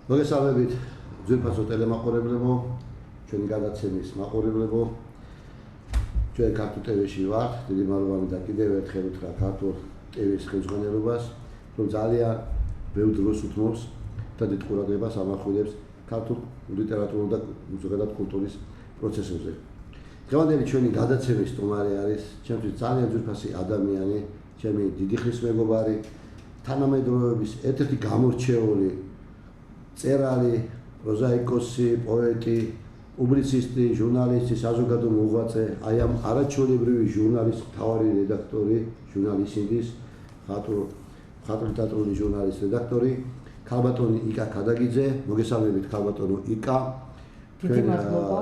მოგესალმებით ძვირფასო ტელემაყურებლებო, ჩვენი გადაცემის მაყურებლებო. ჩვენ ქართულ ტელევიზიაში ვართ, დიდი მადლობა მინდა კიდევ ერთხელ უთხრა ქართულ ტელევიზიის ხელმძღვანელობას, რომ ძალიან ბევრ დროს უთმობს და დიდ ყურადღებას ამახვილებს ქართულ ლიტერატურულ და ზოგადად კულტურის პროცესებზე. დღევანდელი ჩვენი გადაცემის სტუმარი არის ჩემთვის ძალიან ძვირფასი ადამიანი, ჩემი დიდი ხნის მეგობარი, თანამედროვეობის ერთ-ერთი გამორჩეული წერალი, პროზაიკოსი, პოეტი, პუბლიცისტი, ჟურნალისტი, საზოგადო მოღვაწე, აი ამ არაჩვეულებრივი ჟურნალის მთავარი რედაქტორი, ჟურნალისტის, ხატრ-ლიტერატურული ჟურნალის რედაქტორი, ქალბატონი იკა ქადაგიძე. მოგესალმებით ქალბატონო იკა.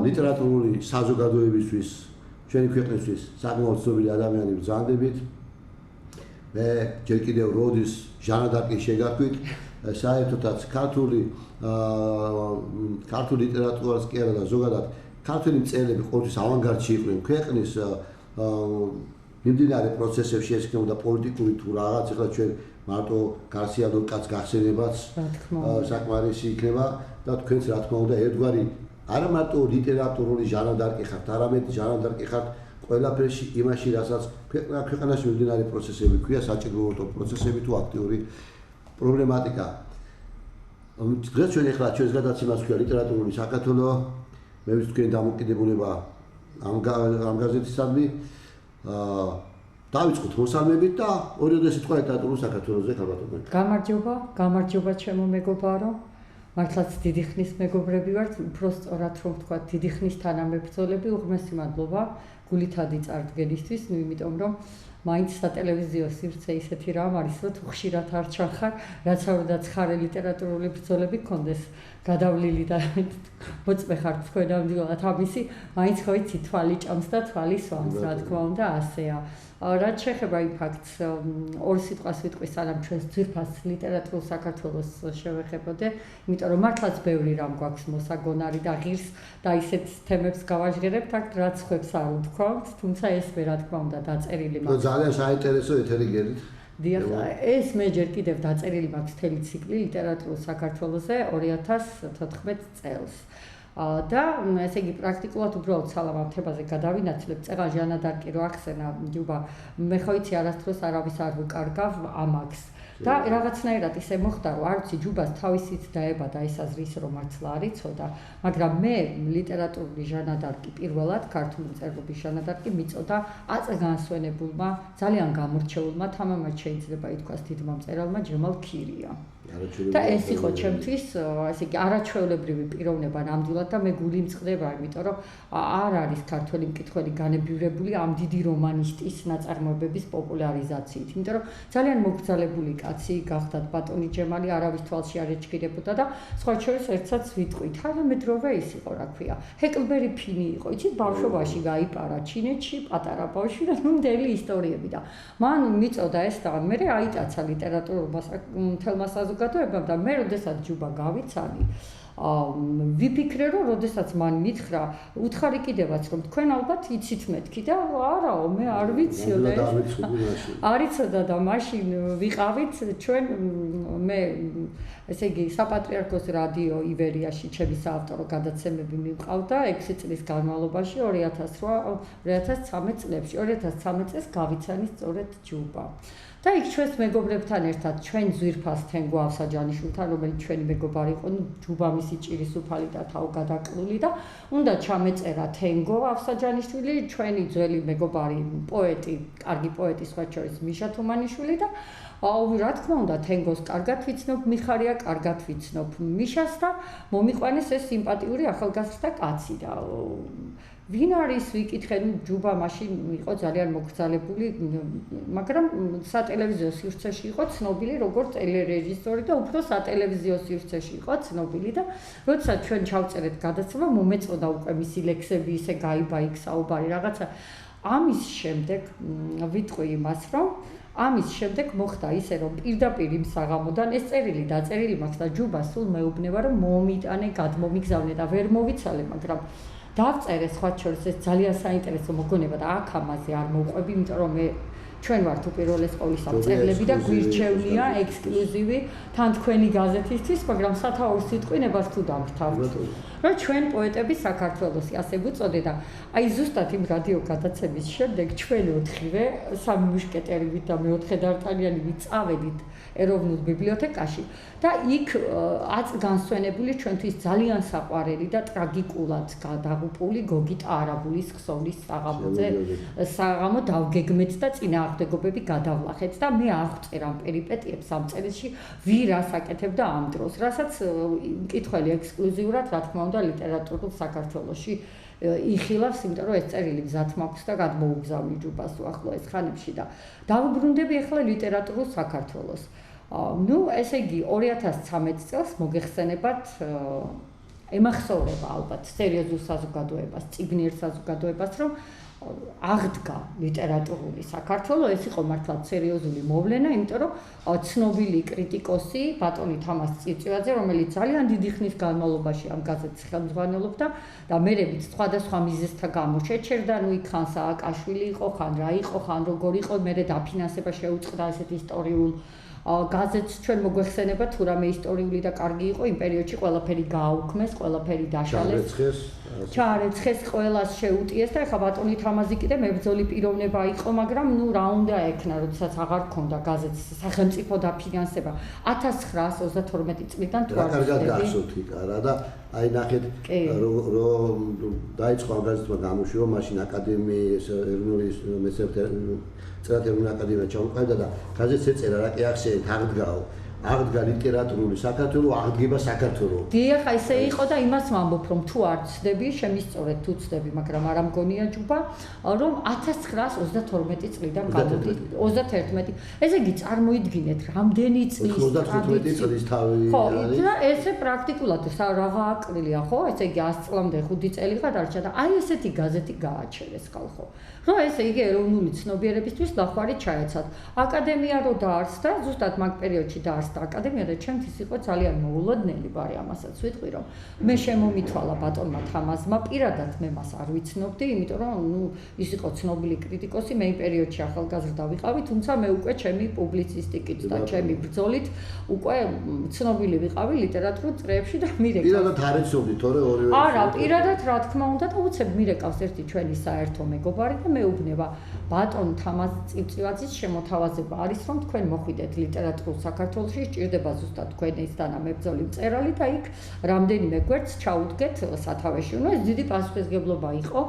ლიტერატურული საზოგადოებისთვის, ჩვენი ქვეყნისთვის საკმაოდ ცნობილი ადამიანი ბრძანდებით. მე ჯერ კიდევ როდის ჟანა დარკის შეგარქვით, საერთოდაც ქართული ლიტერატურას კი არა და ზოგადად ქართული მწერლები ყოველთვის ავანგარდში იყვნენ ქვეყნის მიმდინარე პროცესებში, ეს იქნებოდა პოლიტიკური თუ რაღაც, ახლა ჩვენ მარტო გარსია ლორკას გახსენებაც საკმარისი იქნება და თქვენც რა თქმა უნდა ერთგვარი არა მარტო ლიტერატურული ჟანა დარკი ხართ, არამედ ჟანა დარკი ხართ ყველაფერში იმაში, რასაც ქვეყანაში მიმდინარე პროცესები ქვია, საჭიროებო პროცესები თუ აქტიური პრობლემატიკა. დღეს ჩვენ ახლა ჩვენს გადაცემას ქვია ლიტერატურული საქართველო, მე ვიცი თქვენი დამოკიდებულება ამ გაზეთისადმი. დავიწყოთ მოსალმებით და ორიოდე სიტყვა ლიტერატურულ საქართველოზე ქალბატონო. გამარჯობა ჩემო მეგობარო. მართლაც დიდი ხნის მეგობრები ვართ, უფრო სწორად რომ ვთქვა, დიდი ხნის თანამებრძოლები, უღმესი მადლობა გულითადი წარდგენისთვის, იმიტომ რომ მაინც სატელევიზიო სივრცე ისეთი რამ არის, რომ თუ ხშირად არ ჩახარ, რაც უნდა ცხარე ლიტერატურული ბრძოლები გქონდეს გადავლილი და მოწმე ხარ თქვენ ამდილად ამისი, მაინც ხო იცი თვალი ჭამს და თვალი სვამს, რა თქმა უნდა, ასეა. რაც შეეხება იმ ფაქტს, ორ სიტყვას ვიტყვი, სანამ ჩვენს ძვირფას ლიტერატურულ საქართველოს შევეხებოდე, იმიტომ რომ მართლაც ბევრი რამ გვაქვს მოსაგონარი და ღირს და ისეთ თემებს გავაჟღერებთ, აქ რაც ხვებს არ ვთქვამთ, თუმცა ეს მე რა თქმა უნდა დაწერილი მაქვს. ძალიან საინტერესო ეთერი გერით. დიახ, ეს მე ჯერ კიდევ დაწერილი მაქვს მთელი ციკლი ლიტერატურულ საქართველოზე 2014 წელს. და ესე იგი პრაქტიკულად უბრალოდ სალამ ამ თემაზე გადავინაცვლებ, წეღან ჟანა დარკი რო ახსენა, ჯუბა, მე ხო იცი არასდროს არავის არ ვიკარგავ ამაკს. და რაღაცნაირად ისე მოხდა, რომ არ ვიცი, ჯუბას თავისით დაებადა ეს აზრი, რომ მართლა არ იცოდა, მაგრამ მე ლიტერატურული ჟანა დარკი პირველად ქართული მწერლობის ჟანა დარკი მიწოდა აწეგანსვენებულმა, ძალიან გამორჩეულმა, თამამად შეიძლება ითქვას დიდმა მწერალმა ჯემალ ქირია. და ეს იყო ჩემთვის ესე იგი არაჩვეულებრივი პიროვნება ნამდვილად და მე გული მწყდება, იმიტომ რომ არ არის ქართველი მკითხველი განებივრებული ამ დიდი რომანისტის ნაწარმოებების პოპულარიზაციით, იმიტომ რომ ძალიან მოგრძალებული კაცი გახდათ ბატონი ჯემალი, არავის თვალში არ ეჩქირებოდა და სხვა შორის ერთსაც ვიტყვით, თანამედროვე ის იყო, რა ქვია, ჰეკლბერი ფინი იყო, იცით, ბავშვობაში გაიპარა ჩინეთში, პატარა ბავშვი და მთელი ისტორიები და მან მიწოდა ეს და მე აიტაცა ლიტერატურულმა მთელმა საზოგადოებამ და მე როდესაც ჯუბა გავიცანი, ვიფიქრე, რომ როდესაც მან მითხრა, უთხარი კიდევაც, რომ თქვენ ალბათ იცით მეთქი და არაო, მე არ ვიციო და არ იცოდა და მაშინ ვიყავით ჩვენ მე ესე იგი საპატრიარქოს რადიო ივერიაში ჩემი საავტორო გადაცემები მივყავდა 6 წლის განმავლობაში 2013 წლებში 2013 წელს გავიცანი სწორედ ჯუბა. და იქ ჩვენს მეგობრებთან ერთად ჩვენ ძვირფას თენგო ავსაჯანიშვილთან, რომელიც ჩვენი მეგობარი იყო, ჯუბა მისი ჭირის უფალი და თავ გადაკლული და უნდა ჩამეწერა თენგო ავსაჯანიშვილი, ჩვენი ძველი მეგობარი პოეტი, კარგი პოეტი სხვა შორის მიშა თუმანიშვილი და რა თქმა უნდა თენგოს კარგად ვიცნობ, მიხარია კარგად ვიცნობ მიშას და მომიყვანეს ეს სიმპათიური ახალგაზრდა კაცი და ვინ არის ვიკითხე, ჯუბა მაშინ იყო ძალიან მოგრძალებული, მაგრამ სატელევიზიო სივრცეში იყო ცნობილი როგორც ტელერეჟისორი და უფრო სატელევიზიო სივრცეში იყო ცნობილი და როდესაც ჩვენ ჩავწერეთ გადაცემა, მომეწოდა უკვე მისი ლექსები, ისე გაიბა იქ საუბარი რაღაცა. ამის შემდეგ ვიტყვი იმას, რომ ამის შემდეგ მოხდა ისე, რომ პირდაპირ იმ საღამოდან ეს წერილი დაწერილი მაქვს და ჯუბა სულ მეუბნება, რომ მომიტანე, გადმომიგზავნე და ვერ მოვიცალე, მაგრამ დავწერე სხვა შორის ეს ძალიან საინტერესო მოგონება და აქ ამაზე არ მოვყვები, იმიტომ რომ მე ჩვენ ვართ უპირველეს ყოვლისა მწერლები და გვირჩევნია ექსკლუზივი თან თქვენი გაზეთისთვის, მაგრამ სათაურ სიტყვინებას თუ დამთავრდით. რომ ჩვენ პოეტები საქართველოსი ასე ვუწოდე და აი ზუსტად იმ რადიო გადაცემის შემდეგ ჩვენ ოთხივე სამი მუშკეტერივით და მეოთხე დარტალიანივით წავედით ეროვნულ ბიბლიოთეკაში და იქ განსვენებული ჩვენთვის ძალიან საყვარელი და ტრაგიკულად გადაღუპული გოგიტა არაბულის ხსოვნის საღამო დავგეგმეთ და წინააღმდეგობები გადავლახეთ და მე აღვწერ ამ პერიპეტიებს ამ წერილში ვინ რას აკეთებდა ამ დროს, რასაც მკითხველი ექსკლუზიურად რა თქმა უნდა ლიტერატურულ საქართველოში იხილავს, იმიტომ რომ ეს წერილი გზად მაქვს და გადმოუგზავნი ჯუბას უახლოეს ხანებში და დავუბრუნდები ახლა ლიტერატურულ საქართველოს. ნუ ესე იგი 2013 წელს მოგეხსენებათ ემახსოვრება ალბათ სერიოზულ საზოგადოებას, წიგნიერ საზოგადოებას, რომ აღდგა ლიტერატურული საქართველო, ეს იყო მართლაც სერიოზული მოვლენა, იმიტომ რომ ცნობილი კრიტიკოსი ბატონი თამაზ წიწვაძე, რომელიც ძალიან დიდი ხნის განმავლობაში ამ გაზეთს ხელმძღვანელობდა და მერებით სხვადასხვა მიზეზთა გამო შეჩერდა, ნუ იქ ხან სააკაშვილი იყო, ხან რა იყო, ხან როგორ იყო, მერე დაფინანსება შეუწყდა ესეთ ისტორიულ გაზეთს ჩვენ მოგვეხსენება თუ რამე ისტორიული და კარგი იყო იმ პერიოდში ყველაფერი გააუქმეს, ყველაფერი დაშალეს, ჩაარეცხეს, ყველას შეუტიეს და ეხლა ბატონი თამაზი კიდე მებრძოლი პიროვნება იყო, მაგრამ ნუ რა უნდა ექნა, როდესაც აღარ ქონდა გაზეთს სახელმწიფო დაფინანსება 1932 წლიდან თუ არ კარგად გახსოვთ რა და აი ნახეთ რომ დაიწყო ამ გაზეთმა გამოშვება, მაშინ აკადემიის ეროვნული მეცნიერებათა წერა-ეროვნული აკადემია ჩაუყალიბდა და გაზეთს ეწერა რა კი ახსენეთ აღდგა ლიტერატურული საქართველო, აღდგება საქართველო. დიახ, ესე იყო და იმას ვამბობ, რომ თუ არ ცდები, შემისწორეთ თუ ცდები, მაგრამ არ ამგონია ჯუბა, რომ 1932 წლიდან გამოდი 31. ესე იგი წარმოიდგინეთ, რამდენი წლის 35 წლის თავი ხო, და ესე პრაქტიკულად რაღა აკრილია, ხო? ესე იგი 100 წლამდე 5 წელი გადარჩა და აი ესეთი გაზეთი გააჩერეს ხალხო. რომ ესე იგი ეროვნული ცნობიერებისთვის ლახვარი ჩაეცათ. აკადემია რო დაარსდა, ზუსტად მაგ პერიოდში დაარსდა აკადემია და ჩემთვის იყო ძალიან მოულოდნელი ბარი ამასაც ვიტყვი რომ მე შემომითვალა ბატონმა თამაზმა პირადად მე მას არ ვიცნობდი, იმიტომ რომ ნუ ის იყო ცნობილი კრიტიკოსი, მე იმ პერიოდში ახალგაზრდა ვიყავი, თუმცა მე უკვე ჩემი პუბლიცისტიკით და ჩემი ბრძოლით უკვე ცნობილი ვიყავი ლიტერატურულ წრეებში და მირეკავს. პირადად არ იცნობდი თორე ორივე. არა, პირადად რა თქმა უნდა და უცებ მირეკავს ერთი ჩვენი საერთო მეგობარი და მეუბნება ბატონ თამაზ წიწვაძის შემოთავაზება არის რომ თქვენ მოხვიდეთ ლიტერატურულ საქართველოში, სჭირდება ზუსტად თქვენისგან მებრძოლი მწერალი და იქ რამდენიმე გვერდს ჩაუდგეთ სათავეში. ნუ ეს დიდი პასუხისმგებლობა იყო.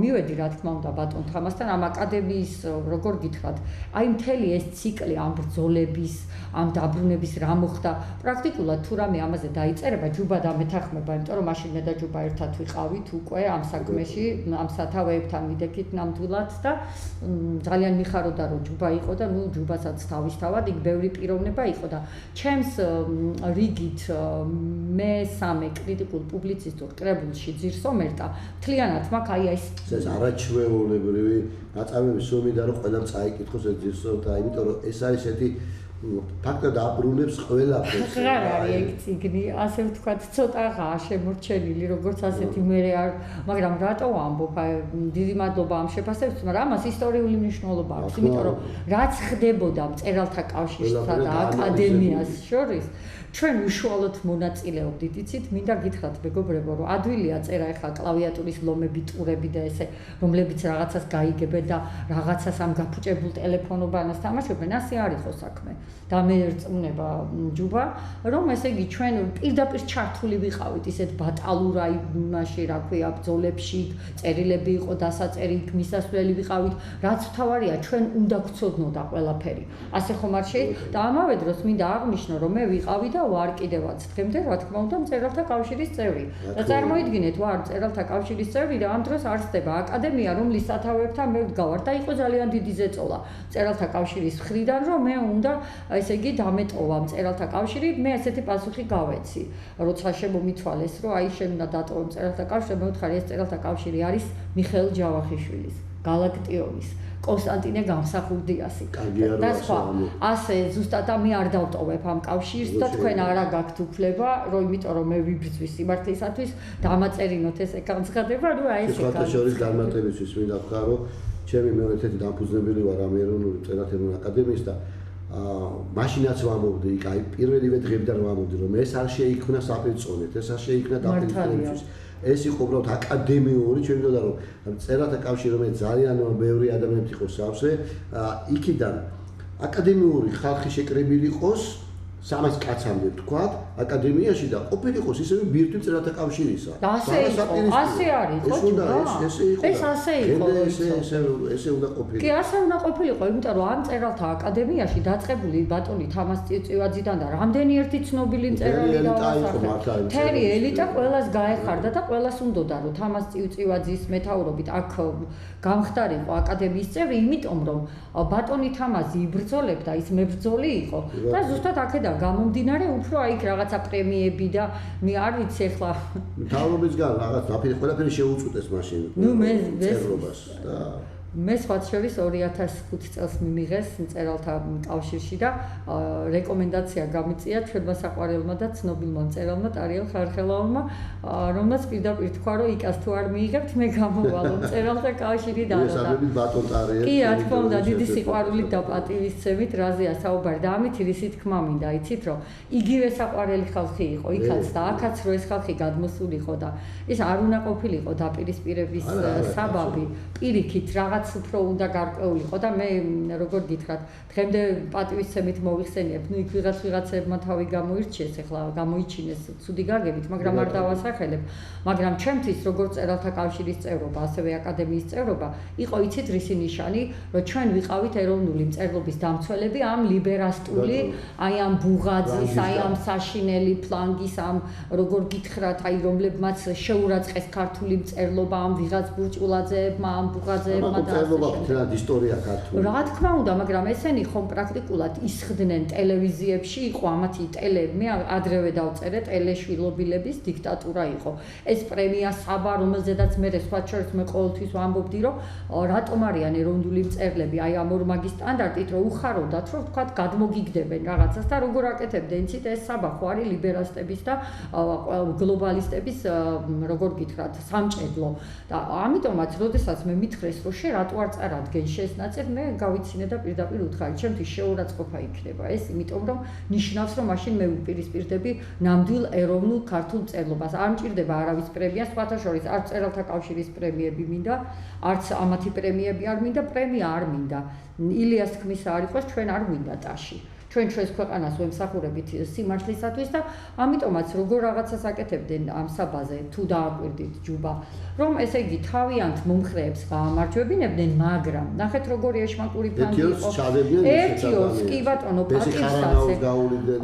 მივედი რა თქმა უნდა ბატონ თამაზთან ამ აკადემიის როგორ გითხრათ, აი მთელი ეს ციკლი ამ ბრძოლების, ამ დაბრუნების რა მოხდა, პრაქტიკულად თუ რამე ამაზე დაიწერება, ჯუბა დამეთანხმება, იმიტომ რომ მაშინ მე და ჯუბა ერთად ვიყავით უკვე ამ საქმეში, ამ სათავეებთან მიდექით ნამდვილად და ძალიან მიხაროდა რომ ჯუბა იყო და ნუ ჯუბასაც თავისთავად იქ ბევრი პიროვნება იყო და ჩემს რიგით მესამე კრიტიკულ პუბლიცისტურ კრებულში ძირსომერტა მთლიანად მაქვს აი ეს არაჩვეულებრივი ნაწარმოების სომიდა რომ ყველამ წაიკითხოს ეს ძირსომერტა, იმიტომ რომ ეს არის ერთი ფაქტად აბრუნებს ყველაფერს. რა არის ეგ ციგნი, ასე ვთქვათ, ცოტაღაა შემორჩენილი, როგორც ასეთი მე არ, მაგრამ რატო ვამბობ, დიდი მადლობა ამ შეფასებისთვის, მაგრამ ამას ისტორიული მნიშვნელობა აქვს, იმიტომ რომ რაც ხდებოდა მწერალთა კავშირსა და აკადემიას შორის, ჩვენ უშუალოდ მონაწილეობდით, იცით, მინდა გითხრათ მეგობრებო, რომ ადვილია წერა ეხლა კლავიატურის ლომები, ტურები და ესე, რომლებიც რაღაცას გაიგებენ და რაღაცას ამ გაფუჭებულ ტელეფონობანას თამაშობენ, ასე არ იყო საქმე. და მე ერწმუნება ჯუბა, რომ ესე იგი ჩვენ პირდაპირ ჩართული ვიყავით ისეთ ბატალურ აი იმაში, რა ქვია, ბრძოლებში, წერილები იყო დასაწერი, იქ მისასვლელი ვიყავით, რაც თავარია, ჩვენ უნდა გვცოდნოდა ყველაფერი. ასე ხომ არ შეიძლება? და ამავე დროს მინდა აღვნიშნო, რომ მე ვიყავი და ვარ კიდევაც დღემდე, რა თქმა უნდა, მწერალთა კავშირის წევრი. და წარმოიდგინეთ, ვარ მწერალთა კავშირის წევრი და ამ დროს არსდება აკადემია, რომლის სათავეებთან მე ვდგავარ და იყო ძალიან დიდი ზეწოლა მწერალთა კავშირის მხრიდან, რომ მე უნდა ესე იგი დამეტოვა მწერალთა კავშირი, მე ესეთი პასუხი გავეცი. როცა შემომითვალეს, რომ აი შენ უნდა დატოვო მწერალთა კავშირი, მე ვთხარი ეს მწერალთა კავშირი არის მიხეილ ჯავახიშვილის, გალაქტიონის, კონსტანტინე გამსახურდიასი და სხვა. ასე ზუსტად და მე არ დავტოვებ ამ კავშირს და თქვენ არა გაქვთ უფლება, რომ იმიტომ რომ მე ვიბრძვის სიმართლისათვის, დამაწერინოთ ეს განცხადება, ნუ აი ესე. სხვათა შორის განმარტებისთვის მინდა ვთქვა, რომ ჩემი მეორე ერთი დამფუძნებელი ვარ ამ ეროვნული წერა-თერმონ აკადემიის და მაშინაც ვამბობდი, აი პირველივე დღეებიდან ვამბობდი, რომ ეს არ შეიქმნა საპირწონედ, ეს არ შეიქმნა დაპირისპირებისთვის. ეს იყო უბრალოდ აკადემიური, ჩვენ ვიდოდა რომ წერათა კავშირი რომელიც ძალიან ბევრი ადამიანით იყო სავსე, იქიდან აკადემიური ხალხი შეკრებილი იყოს 300 კაცამდე ვთქვათ, აკადემიაში და ყოფილიყოს ისევე ბირთვი წერათა კავშირისა. ასე არის, ხო? ეს ასე იყო. ესე უნდა ყოფილიყო. კი, ასე უნდა ყოფილიყო, იმიტომ რომ ამ წერალთა აკადემიაში დაწყებული ბატონი თამას წიწივაძიდან და რამდენი ერთი ცნობილი მწერალი დავასახე. თერი ელიტა ყველას გაეხარდა და ყველას უნდოდა რომ თამას წიწივაძის მეთაურობით აქ გამხდარიყო აკადემიის წევრი, იმიტომ რომ ბატონი თამაზი იბრძოლებდა, ის მებრძოლი იყო და ზუსტად აქედან გამომდინარე უფრო აი რაღაცა პრემიები და მე არ ვიცი ახლა მთავრობისგან რაღაც ყველაფერი შეუწყვეტეს მაშინ წერობას და მე სხვა შორის 2005 წელს მიმიღეს მწერალთა კავშირში და რეკომენდაცია გამიწია ჩვენმა საყვარელმა და ცნობილმა მწერალმა ტარიელ ხარხელოვმა, რომელსაც პირდაპირ თქვა, რომ იკას თუ არ მიიღებთ, მე გამოვალო მწერალთა კავშირი და ბატონ ტარიელ. კი, რა თქმა უნდა, დიდი სიყვარულით და პატივისცემით რაზეა საუბარი და ამით რისი თქმა მინდა, იცით რომ იგივე საყვარელი ხალხი იყო იქაც და აქაც რო ეს ხალხი გადმოსულიყო და ის არ უნდა ყოფილიყო დაპირისპირების საბაბი, პირიქით რაღაც უფრო უნდა გარკვეულიყო და მე როგორ გითხრათ, დღემდე პატივისცემით მოვიხსენიებ, ნუ იქ ვიღაცებმა თავი გამოირჩიეს, ახლა გამოიჩინეს ცუდი გაგებით, მაგრამ არ დავასახელებ. მაგრამ ჩემთვის როგორც წერალთა კავშირის წევრობა, ასევე აკადემიის წევრობა, იყო იცით რისი ნიშანი, რომ ჩვენ ვიყავით ეროვნული მწერლობის დამცველები ამ ლიბერასტული, აი ამ ბუღაძის, აი ამ საშინელი ფლანგის, ამ როგორ გითხრათ, აი რომლებმაც შეურაცხეს ქართული მწერლობა ამ ვიღაც ბურჭულაძეებმა, ამ ბუღაძეებმა და მწერლობა ისტორია ქართული. რა თქმა უნდა, მაგრამ ესენი ხომ პრაქტიკულად ისხდნენ ტელევიზიებში, იყო ამათი მე ადრევე დავწერე ტელეშვილობილების დიქტატურა იყო. ეს პრემია საბა, რომელზედაც მე სხვა შორის მე ყოველთვის ვამბობდი, რომ რატომ არიან ეროვნული მწერლები აი ამ ორმაგი სტანდარტით, რომ უხაროდათ, რომ ვთქვათ, გადმოგიგდებენ რაღაცას და როგორ აკეთებდნენ, იცით, ეს საბა ხო არის ლიბერალისტების და გლობალისტების, როგორ გითხრათ, სამჭედლო. და ამიტომაც, როდესაც მე მითხრეს, რომ შე რატო არ წარადგენ ეს ნაწილი, მე გავიცინე და პირდაპირ უთხარი, ჩემთვის შეურაცხყოფა იქნება ეს, იმიტომ რომ ნიშნავს, რომ მაშინ მე ვპირისპირდები ნამდვილ ეროვნულ ქართულ მწერლობას. არ მჭირდება არავის პრემია, სხვათა შორის არც წერალთა კავშირის პრემიები მინდა, არც ამათი პრემიები არ მინდა, პრემია არ მინდა. ილიას თქმისა არ იყოს, ჩვენ არ მინდა ტაში. ჩვენ ჩვენს ქვეყანას ვემსახურებით სიმართლისათვის და ამიტომაც როგორ რაღაცას აკეთებდნენ ამ საბაზე თუ დააკვირდით ჯუბა, რომ ესე იგი თავიანთ მომხრეებს გაამარჯვებინებდნენ, მაგრამ ნახეთ როგორი ეშმაკური ფანტი იყო. ერთი ორს კი ბატონო პატივსაცემ გაუვლიდნენ,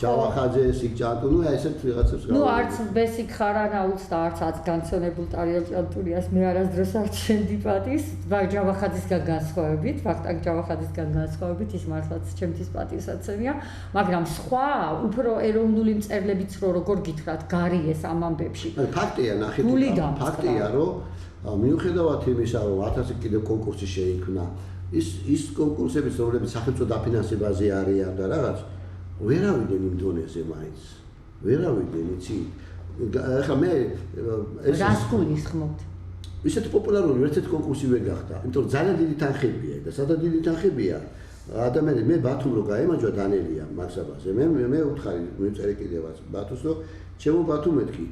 ჯავახაძე, სიკჭანტუ, ნუ ესეთ ვიღაცებს ნუ არც ბესიკ ხარანაულს და არც განცონებულ ტარიელ ჭანტურიას მე არასდროს არ ჩენდი პატის, ჯავახაძისგან განსხვავებით, ვახტანგ ჯავახაძისგან განსხვავებით ის მართლაც ჩემთვის პატივსაცემია, მაგრამ სხვა უფრო ეროვნული მწერლებიც როგორ გითხრათ, გარიეს ამ ამბებში. ფაქტია, ნახეთ, ფაქტია, რომ მიუხედავად იმისა, რომ 1000 კიდევ კონკურსი შეიქმნა, ის კონკურსებიც, რომლებიც სახელმწიფო დაფინანსებაზე არიან და რაღაც, ვერავიდნენ იმ დონეზე მაინც. ვერავიდნენ, იცი. ახლა მე რას გულისხმობთ? ისეთი პოპულარული ერთ-ერთი კონკურსი ვერ გახდა, იმიტომ რომ ძალიან დიდი თანხებია და სადაც დიდი თანხებია. ადამიანები მე ბათუმ რო გაემარჯვა დანელია მაქსაბაზე. მე უთხარი მიწერე კიდევაც ბათუმს, რომ ჩემო ბათუმ მეთქი.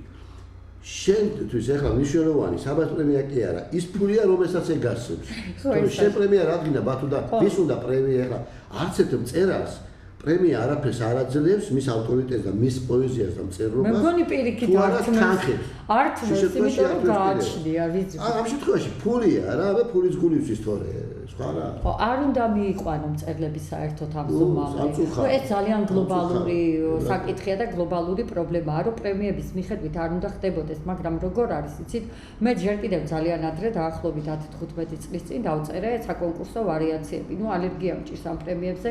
შენთვის ახლა მნიშვნელოვანი საბას პრემია კი არა, ის ფულია რომელსაც ეგასებს. თორე შენ პრემია რადგინა ბათუმდა, ვის უნდა პრემია ახლა? არც ერთ მწერალს პრემია არაფერს არ აძლევს მის ავტორიტეტს და მის პოეზიას და მწერლობას. მე მგონი პირიქით არ თმეს, იმიტომ რომ გააჩნია ვიცი. ამ შემთხვევაში ფულია რა, მე ფულის გულივსის თორე. ხო, არ უნდა მიიყვანო მწერლები საერთოდ ამ ზომამდე. ეს ძალიან გლობალური საკითხია და გლობალური პრობლემაა, რომ პრემიების მიხედვით არ უნდა ხდებოდეს, მაგრამ როგორ არის, იცით, მე ჯერ კიდევ ძალიან ადრე დაახლოებით 10-15 წლის წინ დავწერე საკონკურსო ვარიაციები. ნუ ალერგია მჭირს ამ პრემიებზე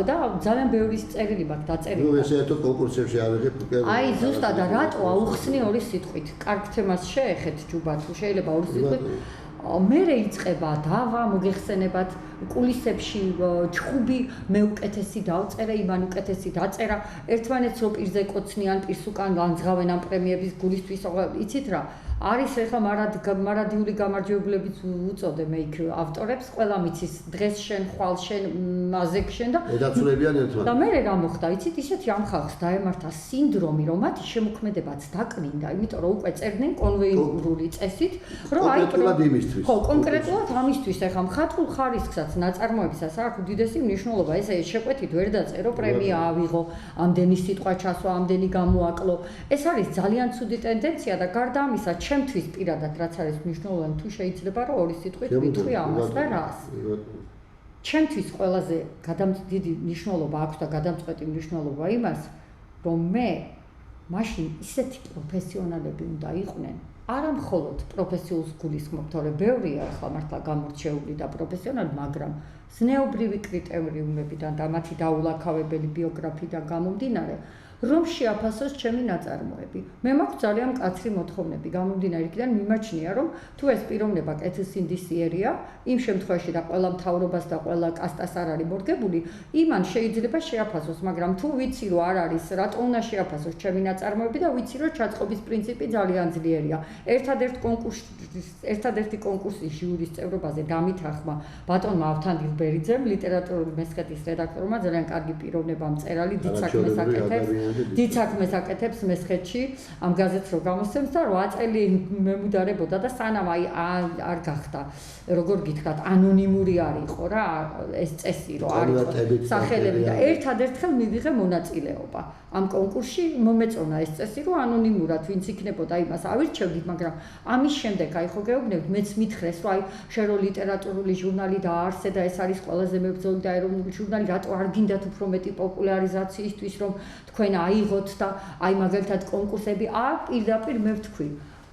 და ძალიან ბევრი წერილი მაქვს დაწერილი. ნუ ესე ერთო კონკურსებში ავიღებ უკვე. აი, ზუსტად და რატო აუხსნი ორი სიტყვით? კარგ თემას შეეხეთ ჯუბა, თუ შეიძლება ორი სიტყვით. მერე იწყება დავა მოგეხსენებათ კულისებში ჩხუბი მეუკეთესი დავწერე, იმან უკეთესი დაწერა, ერთმანეთს რო პირზე კოცნიან, პირს უკან განძღავენ ამ პრემიების გულისთვის, იცით რა? არის ეხლა მარადიული გამარჯვებულებიც უწოდე მე იქ ავტორებს, ყველა მიცის დღეს შენ, ხვალ შენ, მაზეკ შენ და ედაცულებიან ერთმანეთს. და მე რა მოხდა, იცით, ისეთი ამ ხალხს დაემართა სინდრომი, რომ მათი შემოქმედებაც დაკნინდა, იმიტომ რომ უკვე წერდნენ კონვეიურული წესით, რომ აი ხო, კონკრეტულად ამისთვის ეხლა მხატვრულ ხარისხსაც ნაწარმოებისას აქვს უდიდესი მნიშვნელობა, ესე შეკვეთით ვერ დაწერო, პრემია ავიღო, ამდენი სიტყვა ჩასვა, ამდენი გამოაკლო. ეს არის ძალიან ცუდი ტენდენცია და გარდა ამისა ჩემთვის პირადად რაც არის მნიშვნელოვანი თუ შეიძლება რომ ორი სიტყვით ვიტყვი ამას და რას. ჩემთვის ყველაზე დიდი მნიშვნელობა აქვს და გადამწყვეტი მნიშვნელობა იმას, რომ მე მაშინ ისეთი პროფესიონალები უნდა იყვნენ, არა მხოლოდ პროფესიულს გულისხმობ, თორე ბევრია ახლა მართლა გამორჩეული და პროფესიონალი, მაგრამ ზნეობრივი კრიტერიუმებიდან და მათი დაულაქავებელი ბიოგრაფიიდან გამომდინარე, რომ შეაფასოს ჩემი ნაწარმოები. მე მაქვს ძალიან მკაცრი მოთხოვნები გამომდინარე იქიდან მიმაჩნია, რომ თუ ეს პიროვნება კეთილსინდისიერია, იმ შემთხვევაში და ყველა მთავრობას და ყველა კასტას არ არის მორგებული, იმან შეიძლება შეაფასოს, მაგრამ თუ ვიცი რომ არ არის, რატო უნდა შეაფასოს ჩემი ნაწარმოები და ვიცი რომ ჩაწყობის პრინციპი ძალიან ძლიერია. ერთადერთი კონკურსის ჟიურის წევრობაზე დამითანხმა ბატონმა ავთან დილბერიძემ, ლიტერატურული მესხეთის რედაქტორმა, ძალიან კარგი პიროვნება მწერალი, დიდ საქმეს აკეთებს მესხეთში, ამ გაზეთს რო გამოსცემს და 8 წელი მემუდარებოდა და სანამ აი არ გახდა, როგორ გითხრათ, ანონიმური არ იყო რა, ეს წესი რო არ იყო სახელები და ერთადერთხელ მივიღე მონაწილეობა. ამ კონკურსში მომეწონა ეს წესი, რომ ანონიმურად ვინც იქნებოდა იმას ავირჩევდით, მაგრამ ამის შემდეგ აი ხო გეუბნებით, მეც მითხრეს, რომ აი შენ რო ლიტერატურული ჟურნალი დააარსე და ეს არის ყველაზე მებრძოლი და ეროვნული ჟურნალი, რატო არ გინდათ უფრო მეტი პოპულარიზაციისთვის, რომ თქვენ აიღოთ და აი მაგალითად კონკურსები, პირდაპირ მე ვთქვი,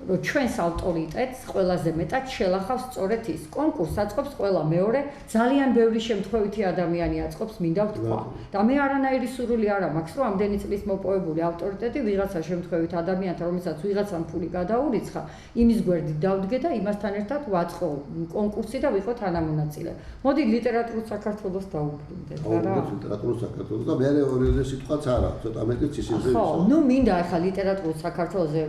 რომ ჩვენს ავტორიტეტს ყველაზე მეტად შელახავს სწორედ ის. კონკურსს აწყობს ყველა მეორე, ძალიან ბევრი შემთხვევითი ადამიანი აწყობს, მინდა ვთქვა. და მე არანაირი სურვილი არ მაქვს, რომ ამდენი წლის მოპოვებული ავტორიტეტი ვიღაცა შემთხვევით ადამიანთან, რომელსაც ვიღაცამ ფული გადაურიცხა, იმის გვერდით დავდგე და იმასთან ერთად ვაწყო კონკურსი და ვიყო თანამონაწილე. მოდი ლიტერატურულ საქართველოს დაუბრუნდეთ, რა. ლიტერატურულ საქართველოს და მე ორივე სიტყვაც არ აქვს, ცოტა მეტიც ისინი. ხო, ნუ მინდა ახლა ლიტერატურულ საქართველოზე